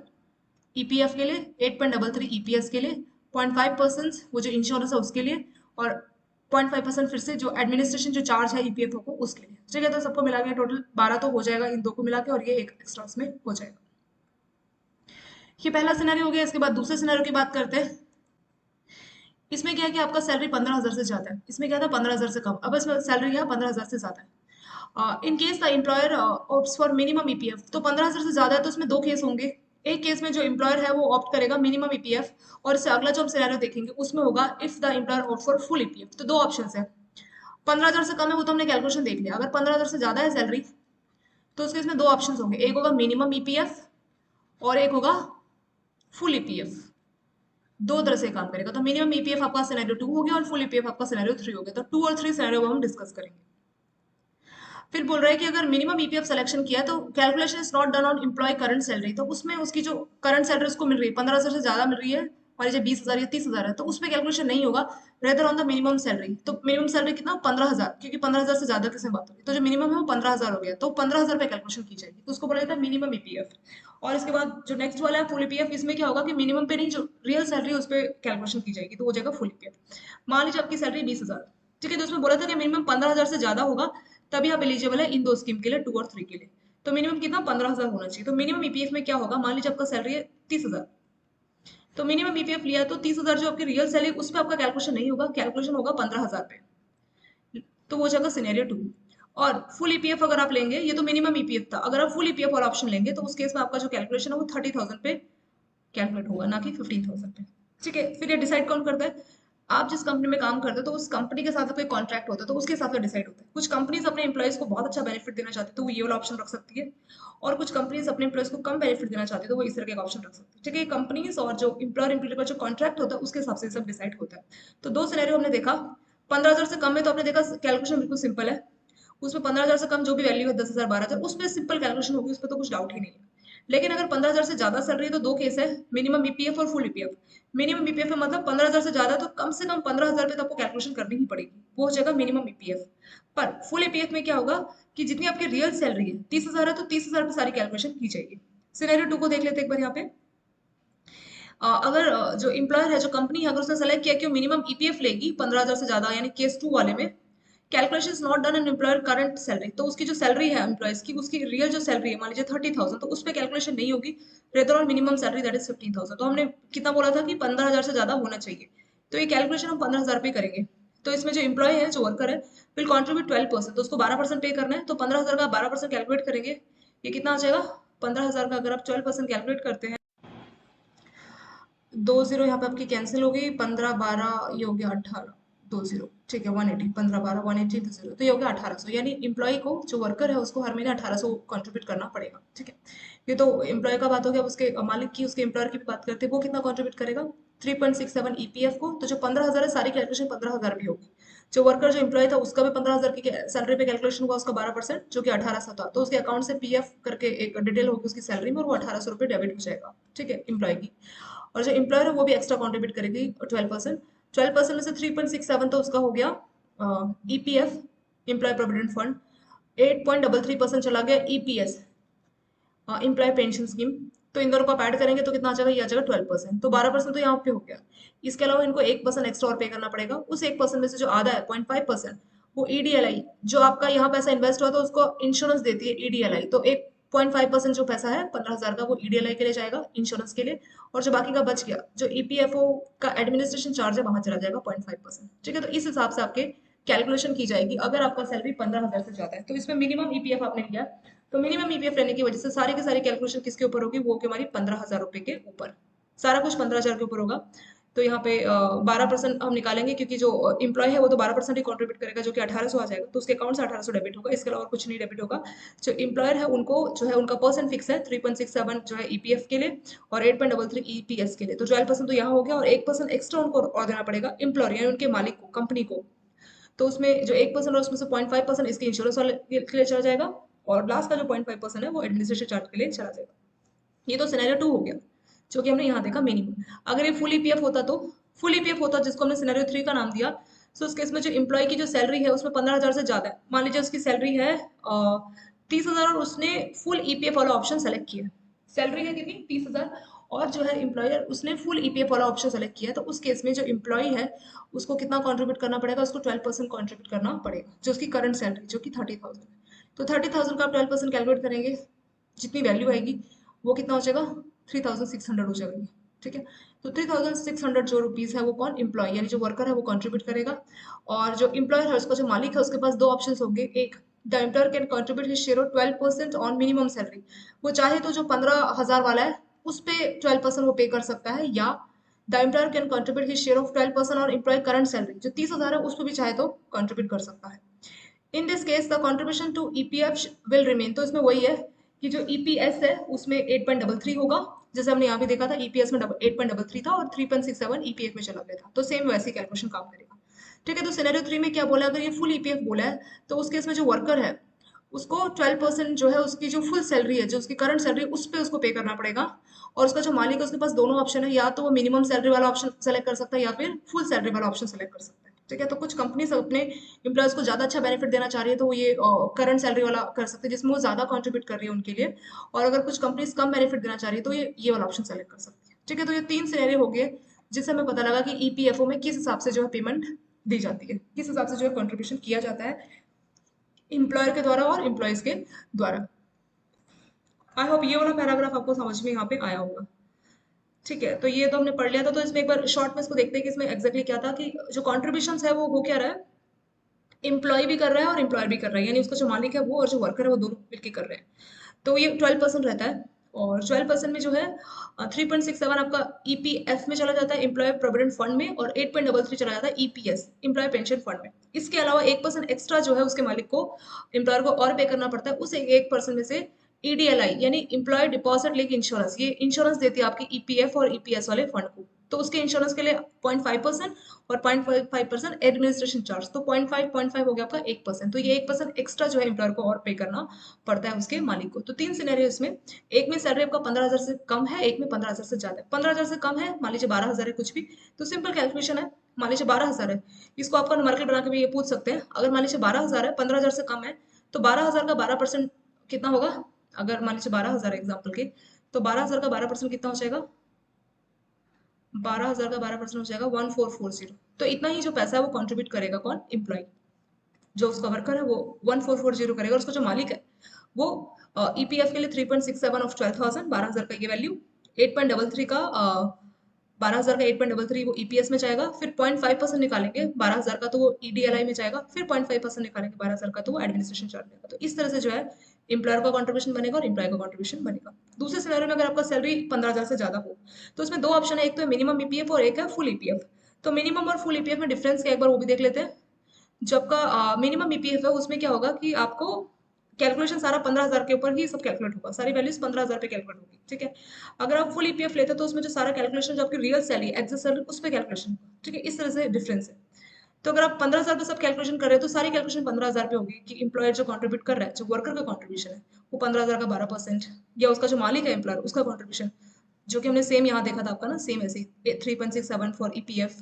ईपीएफ के लिए, 8.33 ईपीएस के लिए, 0.5% वो जो इंश्योरेंस है उसके लिए, और 0.5% फिर से जो एडमिनिस्ट्रेशन जो चार्ज है ईपीएफ को उसके लिए। ठीक है, तो सबको मिला के टोटल 12 तो हो जाएगा इन दो को मिला के, और ये एक एक्स्ट्रा उसमें हो जाएगा। ये पहला सिनेरियो हो गया। इसके बाद दूसरे सिनेरियो की बात करते हैं। इसमें क्या है कि आपका सैलरी 15,000 से ज्यादा है, इसमें क्या था 15,000 से कम, अब इसमें सैलरी क्या 15,000 से ज्यादा है। In case the employer opts for minimum EPF, तो 15,000 से ज्यादा है तो उसमें दो केस होंगे। एक केस में जो एम्प्लॉयर है वो ऑप्ट करेगा मिनिमम ईपीएफ, और इससे अगला जो हम सिनेरियो देखेंगे उसमें होगा if the employer opt for full EPF. तो दो ऑप्शन है, 15,000 से कम है वो तो हमने कैलकुलेशन देख लिया, अगर 15,000 से ज्यादा है सैलरी तो उसके इसमें दो ऑप्शन होंगे, एक होगा मिनिमम ईपीएफ और एक होगा फुल ईपीएफ। दो तरह से काम करेगा। तो मिनिमम ईपीएफ आपका सिनेरियो 2 हो गया और फुल ईपीएफ आपका सिनेरियो 3 हो गया। तो 2 और 3 सिनेरियो हम डिस्कस करेंगे। फिर बोल रहा है कि अगर मिनिमम ईपीएफ सिलेक्शन किया तो calculation is not done on employee current salary, तो उसमें उसकी जो करंट सैलरी उसको मिल रही है 15,000 से ज्यादा मिल रही है, मान लीजिए 20,000 या 30,000 है, तो उस पर कैलकुलेशन नहीं होगा, rather on the minimum salary. तो मिनिमम सैलरी कितना, 15,000, क्योंकि 15,000 से ज्यादा किसी बात होगी, तो जो मिनिमम है वो 15,000 हो गया, तो 15,000 पे कैलकुलेशन की जाएगी, तो उसको बोला जाता है मिनिमम ईपीएफ। और इसके बाद जो नेक्स्ट वाला है फुल ईपीएफ, इसमें क्या होगा कि मिनिमम पे नहीं, जो रियल सैलरी है उस पर कैलकुलेशन की जाएगी, तो वो जाएगा फुल ईपीएफ। मान लीजिए आपकी सैलरी 20,000, ठीक है, तो उसमें बोला था कि मिनिमम 15,000 से ज्यादा होगा तभी आप एलिजिबल है इन दो स्कीम के लिए, 2 और 3 के लिए। तो मिनिमम कितना, 15,000 होना चाहिए। तो मिनिमम ईपीएफ में क्या होगा, मान लीजिए आपका सैलरी है 30,000, तो मिनिमम ईपीएफ लिया तो 30,000 जो आपकी रियल सैलरी उस पर आपका कैलकुलेशन नहीं होगा, कैलकुलेशन होगा 15,000 पे, तो वो जाएगा सिनेरियो 2। और फुल ईपीएफ अगर आप लेंगे, ये तो मिनिमम ईपीएफ था, अगर आप फुल ईपीएफ वाला ऑप्शन लेंगे तो उस केस में आपका जो कैलकुलेशन है वो 30,000 पे कैलकुलेट होगा, ना कि 15,000 पे। ठीक है, फिर ये डिसाइड कौन करता है, आप जिस कंपनी में काम करते हो तो उस कंपनी के साथ कोई कॉन्ट्रैक्ट होता है तो उसके हिसाब से डिसाइड होता है। कुछ कंपनीज अपने एम्प्लॉइज को बहुत अच्छा बेनिफिट देना चाहती है तो वो ये वाला ऑप्शन रख सकती है, और कुछ कंपनीज अपने एम्प्लॉइज को कम बेनिफिट देना चाहती है तो वो इस तरह का ऑप्शन रख सकती है। ठीक है, कंपनीज और जो एम्प्लॉयर एम्प्लॉय का जो कॉन्ट्रैक्ट होता है उसके हिसाब से सब डिसाइड होता है। तो दो सिनेरियो हमने देखा, 15,000 से कम है तो आपने देखा कैलकुलेशन बिल्कुल सिंपल है, उसमें 15,000 से कम जो भी वैल्यू है 10,000 12,000 उसमें सिंपल कैलकुलेशन होगी, उसमें तो कुछ डाउट ही नहीं है। लेकिन अगर 15,000 से ज्यादा सैलरी है तो दो केस है, मिनिमम ईपीएफ और फुल ईपीएफ। मिनिमम ईपीएफ में मतलब 15,000 से ज्यादा तो कम से कम 15,000 पे तो आपको कैलकुलेशन करनी ही पड़ेगी, वो हो जाएगा मिनिमम ईपीएफ। पर फुल ईपीएफ में क्या होगा कि जितनी आपकी रियल सैलरी है 30,000 है तो 30,000 पे सारी कैलकुलेशन की जाएगी। सिनेरियो 2 को देख लेते हैं एक बार यहाँ पे। अगर जो एम्प्लॉयर है, जो कंपनी है, अगर उसने सेलेक्ट किया कि वो मिनिमम ईपीएफ लेगी 15,000 से ज्यादा, यानी केस 2 वाले में calculation not done in employer current salary, तो उसकी जो सैलरी है एम्प्लॉयज की, उसकी रियल जो सैलरी है मान लीजिए 30,000, तो उस पर कैलकुलेशन नहीं होगी, rather on minimum salary that is 15,000। तो हमने कितना बोला था कि 15,000 से ज्यादा होना चाहिए, तो ये कैलकुलेशन हम 15,000 पे करेंगे। तो इसमें जो एम्प्लॉय है, जो वर्कर है, विल कॉन्ट्रीब्यूट 12%, तो उसको 12% पे करना है, तो 15,000 का 12% कैलकुलेट करेंगे, ये कितना आ जाएगा, 15,000 का अगर आप 12% कैलकुलेट करते हैं, 2 जीरो यहाँ पे आपकी कैंसिल हो गई, 15 12 ये हो गया 18, 2 जीरो, ठीक है, 180, 15 12 180 2 जीरो, तो ये हो गया 1800, यानी एम्प्लॉय को, जो वर्कर है उसको हर महीने 1800 कंट्रीब्यूट करना पड़ेगा। ठीक है, ये तो एम्प्लॉय का बात हो गया। उसके मालिक की, उसके एम्प्लॉयर की बात करते हैं, वो कितना कंट्रीब्यूट करेगा, 3.67 ईपीएफ को, तो जो 15,000 है सारी कैलकुलेशन 15,000 भी होगी। जो वर्कर, जो एम्प्लॉय था, उसका भी 15,000 की सैलरी पे कैलकुलेशन हुआ, उसका 12%, जो कि 1800 था, तो उसके अकाउंट से पीएफ करके एक डिटेल होगी उसकी सैलरी में, और वो 1800 रुपये डेबिट हो जाएगा। ठीक है, एम्प्लॉय की। और जो एम्प्लॉयर है वो भी एक्स्ट्रा कॉन्ट्रीब्यूट करेगी 12%। 12% में से 3.67 तो उसका हो गया ईपीएफ, एम्प्लॉय प्रोविडेंट फंड। 8.33% चला गया ईपीएस, एम्प्लॉय पेंशन स्कीम। तो इन दोनों को आप ऐड करेंगे तो कितना आ जाएगा, ये आ जाएगा 12%, तो 12% तो यहाँ पे हो गया। इसके अलावा इनको 1% एक्स्ट्रा और पे करना पड़ेगा, उस 1% में से जो आधा है 0.5%, वो ईडीएलआई, जो आपका यहाँ पैसा इन्वेस्ट हुआ तो उसको इंश्योरेंस देती है ईडीएलआई, तो 1.5% जो पैसा है 15,000 का, वो ईडीएलआई के लिए जाएगा, इंश्योरेंस के लिए। और जो बाकी का बच गया, जो ईपीएफओ का एडमिनिस्ट्रेशन चार्ज है, वहां चला जाएगा 0.5%। ठीक है, तो इस हिसाब से आपके कैलकुलेशन की जाएगी अगर आपका सैलरी 15,000 से ज्यादा है। तो इसमें मिनिमम ईपीएफ आपने लिया, तो मिनिमम ईपीएफ लेने की वजह से सारी की सारी कैलकुलेशन किसके ऊपर होगी, वो होगी हमारी 15,000 रुपए के ऊपर, सारा कुछ 15,000 के ऊपर होगा। तो यहाँ पे 12% हम निकालेंगे, क्योंकि जो एम्प्लॉय है वो तो 12% ही कॉन्ट्रीब्यूट करेगा, जो कि 1800 आ जाएगा, तो उसके अकाउंट से 1800 डेबिट होगा, इसके अलावा और कुछ नहीं डेबिट होगा। जो एम्प्लॉयर है उनको जो है उनका परसेंट फिक्स है 3.67 जो है ईपीएफ के लिए, और 8.33 ईपीएस के लिए, तो 12% तो यहाँ हो गया, और 1% एक्स्ट्रा उनको और देना पड़ेगा एम्प्लॉयर यानी उनके मालिक को, कंपनी को। तो उसमें जो 1% और उसमें से 0.5% इसके इंश्योरेंस वाले के लिए चला जाएगा, और लास्ट का जो 0.5% है वो एडमिनिस्ट्रेशन चार्ज के लिए चला जाएगा। ये तो सिनेरियो 2 हो गया, जो कि हमने यहाँ देखा मिनिमम। अगर ये फुल ईपीएफ होता, तो फुल ईपीएफ होता जिसको हमने सिनेरियो 3 का नाम दिया, तो उस केस में जो एम्प्लॉय की जो सैलरी है उसमें 15,000 से ज्यादा है, मान लीजिए उसकी सैलरी है 30,000, और उसने फुल ईपीएफ वाला ऑप्शन सेलेक्ट किया, सैलरी है कितनी, 30,000, और जो है एम्प्लॉयर उसने फुल ईपीएफ वाला ऑप्शन सेलेक्ट किया, तो उस केस में जो एम्प्लॉय है उसको कितना कॉन्ट्रीब्यूट करना पड़ेगा, उसको 12% कॉन्ट्रीब्यूट करना पड़ेगा, जो उसकी करंट सैलरी जो कि 30,000 है। तो 30,000 का आप 12% कैलकुलेट करेंगे, जितनी वैल्यू आएगी वो कितना हो जाएगा, 3,600 हो जाएगी। ठीक है, तो 3,600 जो रुपीज है वो कौन, एम्प्लॉय यानी जो वर्कर है वो कंट्रीब्यूट करेगा। और जो एम्प्लॉयर है, उसका जो मालिक है, उसके पास दो ऑप्शन होंगे, एक, the employer can contribute his share of 12% on minimum salary, वो चाहे तो जो 15,000 वाला है उस पे 12% वो पे कर सकता है, या the employer can contribute his share of 12% on employee current salary, जो 30,000 है उस पर भी चाहे तो कंट्रीब्यूट कर सकता है। In this case the contribution to EPF will remain, तो इसमें वही है कि जो ईपीएस है उसमें 8.33 होगा, जैसे हमने यहाँ भी देखा था, ईपीएस में 8.33 था और 3.67 ईपीएफ में चला गया था, तो सेम वैसी कैलकुलेशन काम करेगा। ठीक है, तो सिनेरियो 3 में क्या बोला, अगर ये फुल ईपीएफ बोला है तो उस केस में जो वर्कर है उसको 12% जो है उसकी जो फुल सैलरी है, जो उसकी करंट सैलरी, उस पे उसको पे करना पड़ेगा। और उसका जो मालिक है उसके पास दोनों ऑप्शन है, या तो वो मिनिमम सैलरी वाला ऑप्शन सेलेक्ट कर सकता है या फिर फुल सैलरी वाला ऑप्शन सेलेक्ट कर सकता है। ठीक है, तो कुछ कंपनीज अपने एम्प्लॉयज को ज्यादा अच्छा बेनिफिट देना चाह रही है तो वो ये करंट सैलरी वाला कर सकते हैं, जिसमें वो ज्यादा कंट्रीब्यूट कर रही है उनके लिए। और अगर कुछ कंपनीज कम बेनिफिट देना चाह रही है तो ये वाला ऑप्शन सेलेक्ट कर सकती है। ठीक है, तो ये 3 सिनेरियो हो गए जिससे हमें पता लगा कि ईपीएफओ में किस हिसाब से जो है पेमेंट दी जाती है, किस हिसाब से जो है कंट्रीब्यूशन किया जाता है एम्प्लॉयर के द्वारा और एम्प्लॉयज के द्वारा। आई होप ये वाला पैराग्राफ आपको समझ में यहाँ पे आया होगा। ठीक है, तो ये तो हमने पढ़ लिया था, तो इसमें एक बार शॉर्ट में इसको देखते हैं कि इसमें एग्जैक्टली क्या था कि जो कॉन्ट्रीब्यूशन है वो हो क्या रहा है, एम्प्लॉय भी कर रहा है और एम्प्लॉयर भी कर रहा है, यानी उसका जो मालिक है वो और जो वर्कर है वो दोनों मिलकर कर रहे हैं। तो ये 12% रहता है। और 12% में जो है 3.67 आपका ईपीएफ में चला जाता है, एम्प्लॉय प्रोविडेंट फंड में, और 8.33 चला जाता है ईपीएस, एम्प्लॉय पेंशन फंड में। इसके अलावा 1% एक्स्ट्रा जो है उसके मालिक को, एम्प्लॉयर को और पे करना पड़ता है। उस 1% में से ईडीएलआई यानी एम्प्लॉय डिपॉजिट लिंक इंश्योरेंस, ये इंश्योरेंस देती है आपकी ईपीएफ और ईपीएस वाले फंड को। तो उसके इंश्योरेंस के लिए 0.5% और 0.5% एडमिनिस्ट्रेशन चार्ज, तो 0.5 हो गया आपका 1%। तो ये 1% एक्स्ट्रा जो है एम्प्लॉयर को और पे करना पड़ता है उसके मालिक को। तो 3 सिनेरियो इसमें, एक में सैलरी आपका 15,000 से कम है, एक में 15,000 से ज्यादा है। 15,000 से कम है, मान लीजिए 12,000 है कुछ भी, तो सिंपल कैलकुलेशन है, मान लीजिए 12,000 है, इसको आपका न्यूमेरिकल बना के भी ये पूछ सकते हैं। अगर मान लीजिए 12,000 है, 15,000 से कम है, तो 12,000 का 12% कितना होगा? अगर मान लीजिए 12,000 एग्जाम्पल के, तो 12,000 का 12% कितना हो जाएगा? 12,000 का 12% हो जाएगा 1440। तो इतना ही जो पैसा है वो कंट्रीब्यूट करेगा कौन? एम्प्लॉय। जो उसका वर्कर है वो 1440 करेगा, और उसका जो मालिक है वो ईपीएफ के लिए 3.67 ऑफ 12,000, 12,000 का ये वैल्यू, 8.33 का 12,000 का 8.33 वो ईपीएस में जाएगा, फिर 0.5% निकालेंगे 12,000 का तो वो ईडीएलआई में जाएगा, फिर 0.5% निकालेंगे 12,000 का तो वो एडमिनिस्ट्रेशन चार्ज देगा। तो इस तरह से जो है एम्प्लॉयर का कंट्रीब्यूशन बनेगा और एम्प्लॉय का कंट्रीब्यूशन बनेगा। दूसरे सिनेरियो में अगर आपका सैलरी 15,000 से ज्यादा हो, तो उसमें दो ऑप्शन है, एक तो मिनिमम ईपीएफ और एक है फुल ईपीएफ। तो मिनिमम और फुल ईपीएफ में डिफरेंस क्या, एक बार वो भी देख लेते हैं। जो आपका मिनिमम ईपीएफ है उसमें क्या होगा कि आपको कैलकुलेशन सारा 15,000 के ऊपर ही सब कैलकुलेट होगा, सारी वैल्यूज 15,000 पे कैलकुलेट होगी। ठीक है, अगर आप फुल ईपीएफ लेते हो तो उसमें जो सारा कैलकुलेशन जो आपकी रियल सैलरी एग्जैक्ट सैलरी उस पर कैलकुलेशन होगा। ठीक है, इस तरह से डिफरेंस है। तो अगर आप 15,000 पे सब कैलकुलेशन कर रहे हो तो सारी कैलकुलेशन 15,000 पे होगी कि एम्प्लॉयर जो कंट्रीब्यूट कर रहा है, जो वर्कर का कंट्रीब्यूशन है वो 15,000 का 12%, या उसका जो मालिक है एम्प्लॉयर उसका कंट्रीब्यूशन, जो कि हमने सेम यहाँ देखा था आपका ना, सेम ऐसे 3.67 for EPF,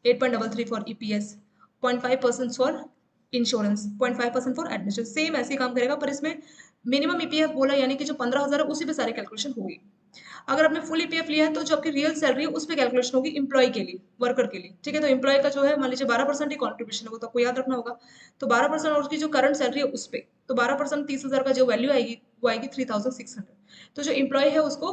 8.33 for EPS, 0.5% for insurance, 0.5% for admission, same ऐसे ही काम करेगा। पर इसमें मिनिमम ईपीएफ बोला यानी कि जो 15,000 है उसी पे सारी कैलकुलेशन होगी। अगर आपने फुल ईपीएफ लिया है तो जो आपकी रियल सैलरी है उस पर कैलकुलेशन होगी एम्प्लॉय के लिए, वर्कर के लिए। ठीक है, तो एम्प्लॉय का जो है मान लीजिए 12% ही कॉन्ट्रीब्यूशन है, वो तो आपको याद रखना होगा। तो 12% और उसकी जो करंट सैलरी है उस पर, तो 12% 30,000 का जो वैल्यू आएगी वो आएगी 3,600। तो जो एम्प्लॉय है उसको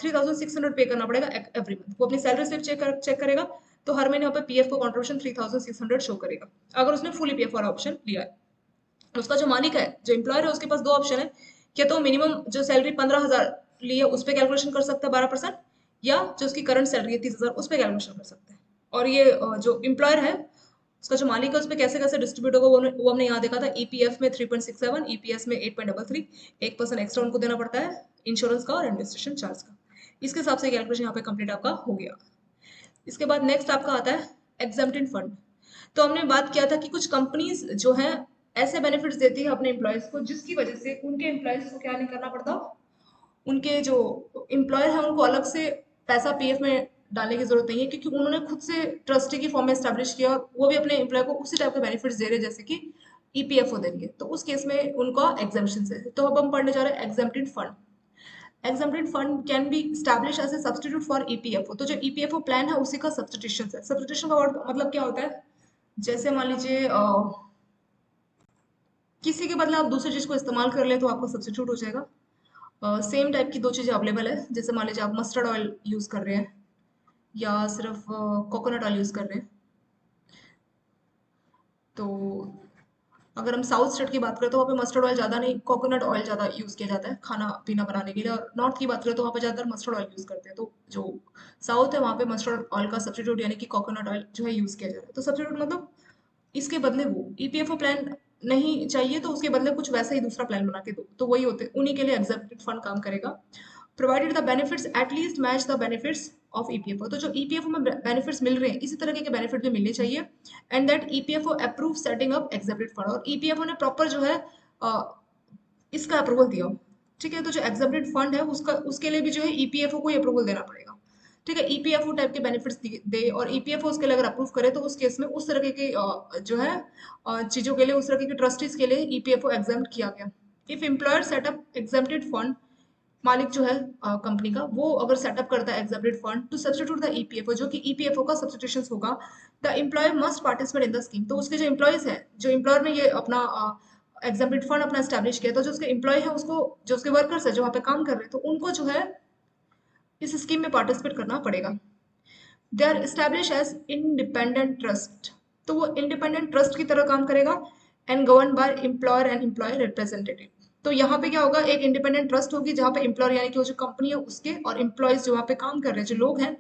3,600 पे करना पड़ेगा एवरी मंथ। वो अपनी सैलरी स्लिप चेक करेगा, तो हर महीने यहाँ पे पीएफ को कॉन्ट्रीब्यूशन 3,600 शो करेगा, अगर उसने फुल ईपीएफ वाला ऑप्शन लिया है। उसका जो मालिक है, जो एम्प्लॉयर है, उसके पास दो ऑप्शन है, या तो मिनिमम जो सैलरी 15,000 ली है उस पर कैलकुलेशन कर सकता है 12%, या जो उसकी करंट सैलरी है 30,000 उस पर कैलकुलेशन कर सकता है। और ये जो एम्प्लॉयर है उसका जो मालिक है उस पर कैसे कैसे डिस्ट्रीब्यूट होगा वो हमने यहाँ देखा था। ईपीएफ में 3.67, ईपीएस में 8.33, 1% एक्स्ट्रा उनको देना पड़ता है इंश्योरेंस का और एडमिनिस्ट्रेशन चार्ज का। इसके हिसाब से कैलकुलेशन यहाँ पे कंप्लीट आपका हो गया। इसके बाद नेक्स्ट आपका आता है एग्जम्प्टेड फंड। तो हमने बात किया था कि कुछ कंपनीज जो है ऐसे बेनिफिट्स देती है अपने एम्प्लॉयज को जिसकी वजह से उनके एम्प्लॉयज को क्या नहीं करना पड़ता, उनके जो एम्प्लॉयर है उनको अलग से पैसा पीएफ में डालने की जरूरत नहीं है, क्योंकि उन्होंने खुद से ट्रस्टी की फॉर्म में एस्टेब्लिश किया और वो भी अपने एम्प्लॉय को उसी टाइप के बेनिफिट्स दे रहे हैं जैसे कि ईपीएफओ देंगे। तो उस केस में उनका एग्जामेशन है। तो अब हम पढ़ने जा रहे हैं exempted fund. Exempted fund can be established as a substitute for EPFO। तो जो EPFO प्लान है उसी का सब्सटीट्यूशन है। सब्सटीट्यूशन का वर्ड मतलब क्या होता है, जैसे मान लीजिए किसी के बदले आप दूसरी चीज को इस्तेमाल कर ले तो आपका सब्सटीट्यूट हो जाएगा। सेम टाइप की दो चीजें अवेलेबल है, जैसे मान लीजिए आप मस्टर्ड ऑयल यूज कर रहे हैं या सिर्फ कोकोनट ऑयल यूज कर रहे हैं। तो अगर हम साउथ स्टेट की बात करें तो वहाँ पे मस्टर्ड ऑयल ज़्यादा नहीं, कोकोनट ऑयल ज़्यादा यूज़ किया जाता है खाना पीना बनाने के लिए। और नॉर्थ की बात करें तो वहाँ पे ज़्यादातर मस्टर्ड ऑयल यूज़ करते हैं। तो जो साउथ है वहाँ पे मस्टर्ड ऑयल का सब्स्टिट्यूट यानी कि कोकोनट ऑयल जो है यूज़ किया जा रहा है। तो सब्स्टिट्यूट मतलब इसके बदले वो ईपीएफओ प्लान नहीं चाहिए तो उसके बदले कुछ वैसा ही दूसरा प्लान बना के दो, तो वही होते उन्हीं के लिए एग्जेप्टेड फंड काम करेगा। Provided the benefits at least match the benefits of EPFO. तो जो ईपीएफओ में बेनिफिट्स मिल रहे हैं इसी तरह के बेनिफिट भी मिलने चाहिए। And that EPFO approve setting up accepted fund. और ईपीएफओ ने प्रॉपर जो है इसका अप्रूवल दिया हो, ठीक है। तो जो एग्जेम्प्टेड फंड है उसका उसके लिए भी जो है ईपीएफओ को ही अप्रूवल देना पड़ेगा, ठीक है। ईपीएफओ टाइप के बेनिफिट्स दे और ईपीएफओ उसके लिए अगर अप्रूव करे तो उस केस में उस तरह के जो है चीजों के लिए, उस तरह के ट्रस्टीज के लिए ईपीएफओ एग्जाम्प्ट किया गया। If employer setup exempted fund, मालिक जो है कंपनी का, वो अगर सेटअप करता है exempted fund to substitute the EPFO, जो कि ईपीएफओ का सब्स्टिट्यूशन होगा, the employer must participate in the scheme. तो उसके जो एम्प्लॉयज है, जो एम्प्लॉयर ने ये अपना एग्जेम्प्टेड फंड अपना स्टैब्लिश किया, तो जो उसके एम्प्लॉय है उसको, जो उसके वर्कर्स है जो वहाँ पे काम कर रहे हैं, तो उनको जो है इस स्कीम में पार्टिसिपेट करना पड़ेगा। They are establish as independent trust, तो वो इंडिपेंडेंट ट्रस्ट की तरह काम करेगा and govern by employer and employer representative. तो यहाँ पे क्या होगा, एक इंडिपेंडेंट ट्रस्ट होगी जहाँ पे एम्प्लॉयर यानी कि वो जो कंपनी है उसके, और एम्प्लॉयज जो वहाँ पे काम कर रहे हैं, जो लोग हैं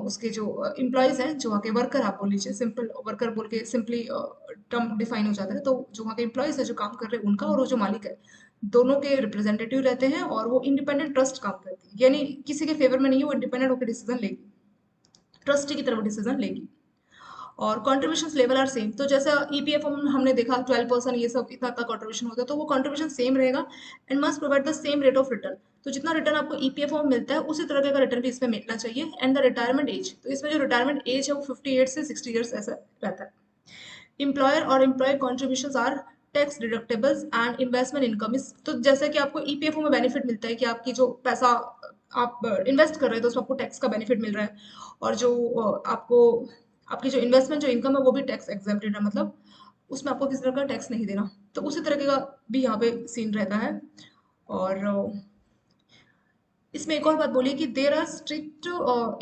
उसके जो एम्प्लॉयज हैं, जो वहाँ के वर्कर आप बोल लीजिए, सिंपल वर्कर बोल के सिंपली टर्म डिफाइन हो जाता है। तो जो वहाँ के एम्प्लॉयज है जो काम कर रहे हैं उनका, और वो जो मालिक है, दोनों के रिप्रेजेंटेटिव रहते हैं, और वो इंडिपेंडेंट ट्रस्ट काम करती है, यानी किसी के फेवर में नहीं है, वो इंडिपेंडेंट होकर डिसीजन लेगी, ट्रस्टी की तरफ डिसीजन लेगी। और कॉन्ट्रीब्यूशन लेवल आर सेम, तो जैसा ईपीएफओ में हमने देखा 12% ये सब इतना कॉन्ट्रीब्यूशन होता है, तो वो कॉन्ट्रीब्यूशन सेम रहेगा and must provide the same rate of return. तो जितना रिटर्न आपको ईपीएफओ में मिलता है उसी तरह का रिटर्न भी इसमें मिलना चाहिए। एंड द रिटायरमेंट एज, तो इसमें जो रिटायरमेंट एज है वो 58 से 60 ईयर्स ऐसा रहता है। एम्प्लॉयर और employee contribution are tax deductibles and investment income is, तो जैसे कि आपको ईपीएफओ में बेनिफिट मिलता है कि आपकी जो पैसा आप इन्वेस्ट कर रहे हैं तो उसमें आपको टैक्स का बेनिफिट मिल रहा है, और जो आपको आपकी जो इन्वेस्टमेंट जो इनकम है वो भी टैक्स एग्जेम्प्टेड है, मतलब उसमें आपको किसी तरह का टैक्स नहीं देना। तो उसी तरह का भी यहाँ पे सीन रहता है। और इसमें एक और बात बोली कि there are strict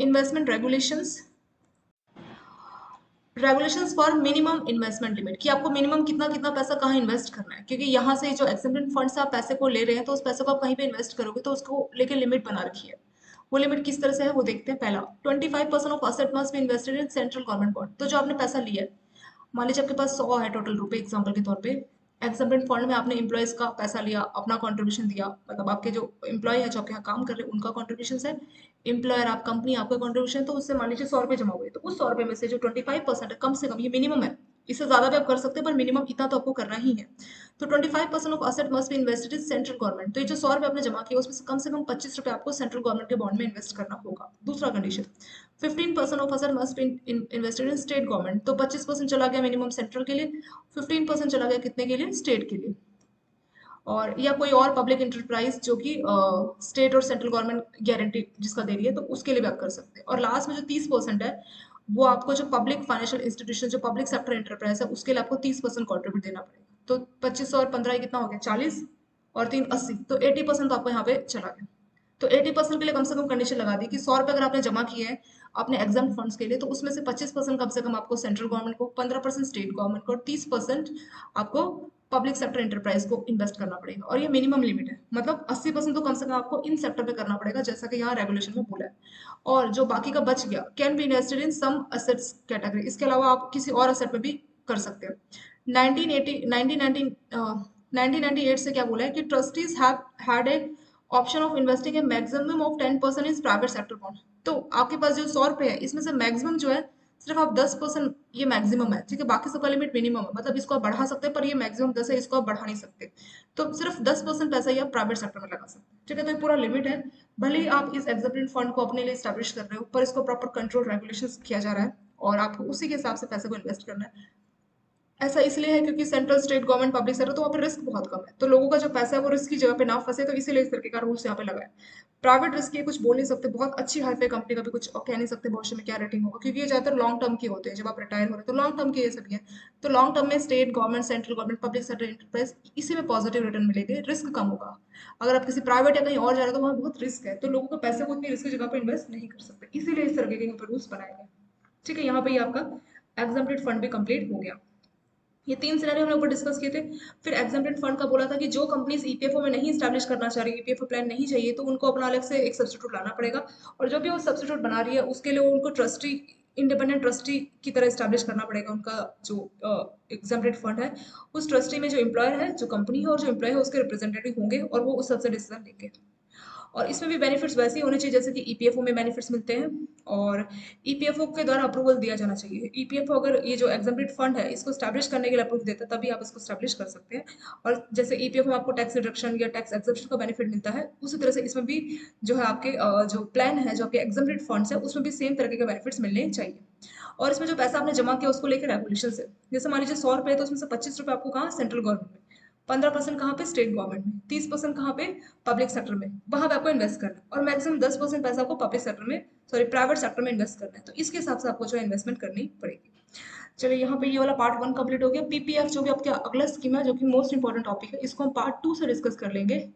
investment regulations for minimum investment limit, कि आपको मिनिमम कितना कितना पैसा कहाँ इन्वेस्ट करना है, क्योंकि यहाँ से जो एक्सेप्टेड फंड से आप पैसे को ले रहे हैं तो उस पैसे को आप कहीं पे इन्वेस्ट करोगे तो उसको लेके लिमिट बना रखी है। वो लिमिट किस तरह से है वो देखते हैं। पहला, 25% of asset must be invested in central government bond. तो जो आपने पैसा लिया है, मान लीजिए आपके पास 100 है टोटल रुपए एग्जाम्पल के तौर पे, एक्सेप्टेड फंड में आपने एम्प्लॉयज का पैसा लिया, अपना कंट्रीब्यूशन दिया, मतलब आपके जो एम्प्लॉय है जो आपके यहाँ काम कर रहे हैं उनका कंट्रीब्यूशन है, एम्प्लॉयर आप कंपनी आपका कंट्रीब्यूशन, तो उससे मान लीजिए 100 रुपए जमा हुए, तो उस 100 रुपए में से जो 25% है, कम से कम ये मिनिमम है, इससे ज्यादा भी आप कर सकते हैं पर मिनिमम इतना तो आपको करना ही है। तो 25% of asset must be invested in central government, तो ये जो 100 रुपए आपने जमा किया उसमें से कम 25 रुपए आपको सेंट्रल गवर्नमेंट के बॉन्ड में इन्वेस्ट करना होगा। दूसरा condition, 15% of asset must be invested in state government, तो 25% चला गया मिनिमम सेंट्रल के लिए, 15% चला गया कितने के लिए, स्टेट के लिए, और या कोई और पब्लिक इंटरप्राइज जो कि स्टेट और सेंट्रल गवर्नमेंट गारंटी जिसका दे रही है, तो उसके लिए भी आप कर सकते हैं। और लास्ट में जो 30% है वो आपको जो पब्लिक फाइनेंशियल इंस्टीट्यूशन, जो पब्लिक सेक्टर एंटरप्राइज है, उसके लिए आपको 30% कॉन्ट्रीब्यूट देना पड़ेगा। तो 25 और 15 कितना हो गया, 40, और 3 80, तो 80% तो आपको यहाँ पे चला गया। तो 80% के लिए कम से कम कंडीशन लगा दी कि 100 रुपए अगर आपने जमा किए हैं अपने एग्जाम फंड्स के लिए, तो उसमें से 25% कम से कम आपको सेंट्रल गवर्नमेंट को, 15% स्टेट गवर्नमेंट को, और 30% आपको पब्लिक सेक्टर एंटरप्राइज को इन्वेस्ट करना पड़ेगा। और ये मिनिमम लिमिट है, मतलब 80% तो कम से कम आपको इन सेक्टर पे करना पड़ेगा जैसा कि यहाँ रेगुलेशन में बोला है। और जो बाकी का बच गया, can be invested in some assets category, इसके अलावा आप किसी और असेट में भी कर सकते हैं। 1980 1998 से क्या बोला है कि trustees have had A option of investing A maximum of 10% is private sector bond. तो आपके पास जो 100 रुपए है इसमें से मैक्सिमम जो है सिर्फ आप 10%, ये मैक्सिमम है, ठीक है, बाकी सबका लिमिट मिनिमम है, मतलब इसको आप बढ़ा सकते हैं पर ये मैक्सिमम 10 है, इसको आप बढ़ा नहीं सकते। तो सिर्फ 10% पैसा ही आप प्राइवेट सेक्टर में लगा सकते हैं, ठीक है। तो ये पूरा लिमिट है। भले ही आप इस एग्जेप्टेड फंड को अपने लिए स्टैब्लिश कर रहे हो, पर इसको प्रॉपर कंट्रोल रेगुलेशन किया जा रहा है और आपको उसी के हिसाब से पैसे को इन्वेस्ट करना है। ऐसा इसलिए है क्योंकि central state government public sector, तो वहाँ पे रिस्क बहुत कम है, तो लोगों का जो पैसा है वो रिस्क की जगह पे ना फंसे, तो इसीलिए इस तरीके का रूल्स यहाँ पे लगा है। प्राइवेट रिस्क ये कुछ बोल नहीं सकते, बहुत अच्छी हाईफाई कंपनी का भी कुछ कह नहीं सकते भविष्य में क्या रेटिंग होगा, क्योंकि ये ज्यादातर लॉन्ग टर्म के होते हैं, जब आप रिटायर हो रहे हैं तो लॉन्ग टर्म के ये सभी है। तो लॉन्ग टर्म में state government, central government, public sector enterprise, इसी में पॉजिटिव रिटर्न मिलेंगे, रिस्क कम होगा। अगर आप किसी प्राइवेट या कहीं और जा रहे हो तो वहाँ बहुत रिस्क है, तो लोगों को पैसे को इतनी रिस्क की जगह पर इन्वेस्ट नहीं कर सकते, इसीलिए इस तरीके के रूल्स बनाए गए। ठीक है, यहाँ पे आपका एग्जाम्प्टेड फंड भी कंप्लीट हो गया। ये 3 सिनेरियो हमने ऊपर डिस्कस किए थे। फिर एग्जाम्प्टेड फंड का बोला था कि जो कंपनीज ईपीएफओ में नहीं स्टैब्लिश करना चाह रही, ईपीएफओ प्लान नहीं चाहिए, तो उनको अपना अलग से एक सब्स्टिट्यूट लाना पड़ेगा, और जो भी वो सब्स्टिट्यूट बना रही है उसके लिए उनको ट्रस्टी, इंडिपेंडेंट ट्रस्टी की तरह स्टैब्लिश करना पड़ेगा उनका जो एग्जाम्प्टेड फंड है। उस ट्रस्टी में जो एम्प्लॉयर है, जो कंपनी है, और जो एम्प्लॉय है उसके रिप्रेजेंटेटिव होंगे, और वो उस सबसे डिसीजन लेंगे। और इसमें भी बेनिफिट्स वैसे ही होने चाहिए जैसे कि ईपीएफओ में बेनिफिट्स मिलते हैं, और ईपीएफओ के द्वारा अप्रूवल दिया जाना चाहिए। ईपीएफओ अगर ये जो एग्जम्प्टेड फंड है इसको स्टैब्लिश करने के लिए अप्रूव देता है तभी आप इसको स्टैब्लिश कर सकते हैं। और जैसे ईपीएफओ में आपको टैक्स रिडक्शन या टैक्स एक्सेप्शन का बेनिफिट मिलता है, उसी तरह से इसमें भी जो है आपके जो प्लान है, जो आपके एग्जम्प्टेड फंड्स है, उसमें भी सेम तरीके के बेनिफिट्स मिलने चाहिए। और इसमें जो पैसा आपने जमा किया उसको लेकर रेगुलेशन है, जैसे मान लीजिए 100 रुपए है तो उसमें से 25 रुपए आपको कहाँ, सेंट्रल गवर्नमेंट में, 15% कहाँ पे, स्टेट गवर्नमेंट में, 30% कहाँ पे, पब्लिक सेक्टर में, वहां पे आपको इन्वेस्ट करना है, और मैक्सिमम 10% पैसा आपको पब्लिक सेक्टर में, सॉरी प्राइवेट सेक्टर में इन्वेस्ट करना है। तो इसके हिसाब से आपको जो है इन्वेस्टमेंट करनी पड़ेगी। चलिए यहाँ पे ये वाला पार्ट 1 कंप्लीट हो गया। पीपीएफ जो भी आपका अगला स्कीम है जो कि मोस्ट इंपॉर्टेंट टॉपिक है, इसको हम पार्ट 2 से डिस्कस कर लेंगे।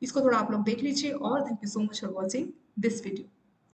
इसको थोड़ा आप लोग देख लीजिए, और thank you so much for watching this video.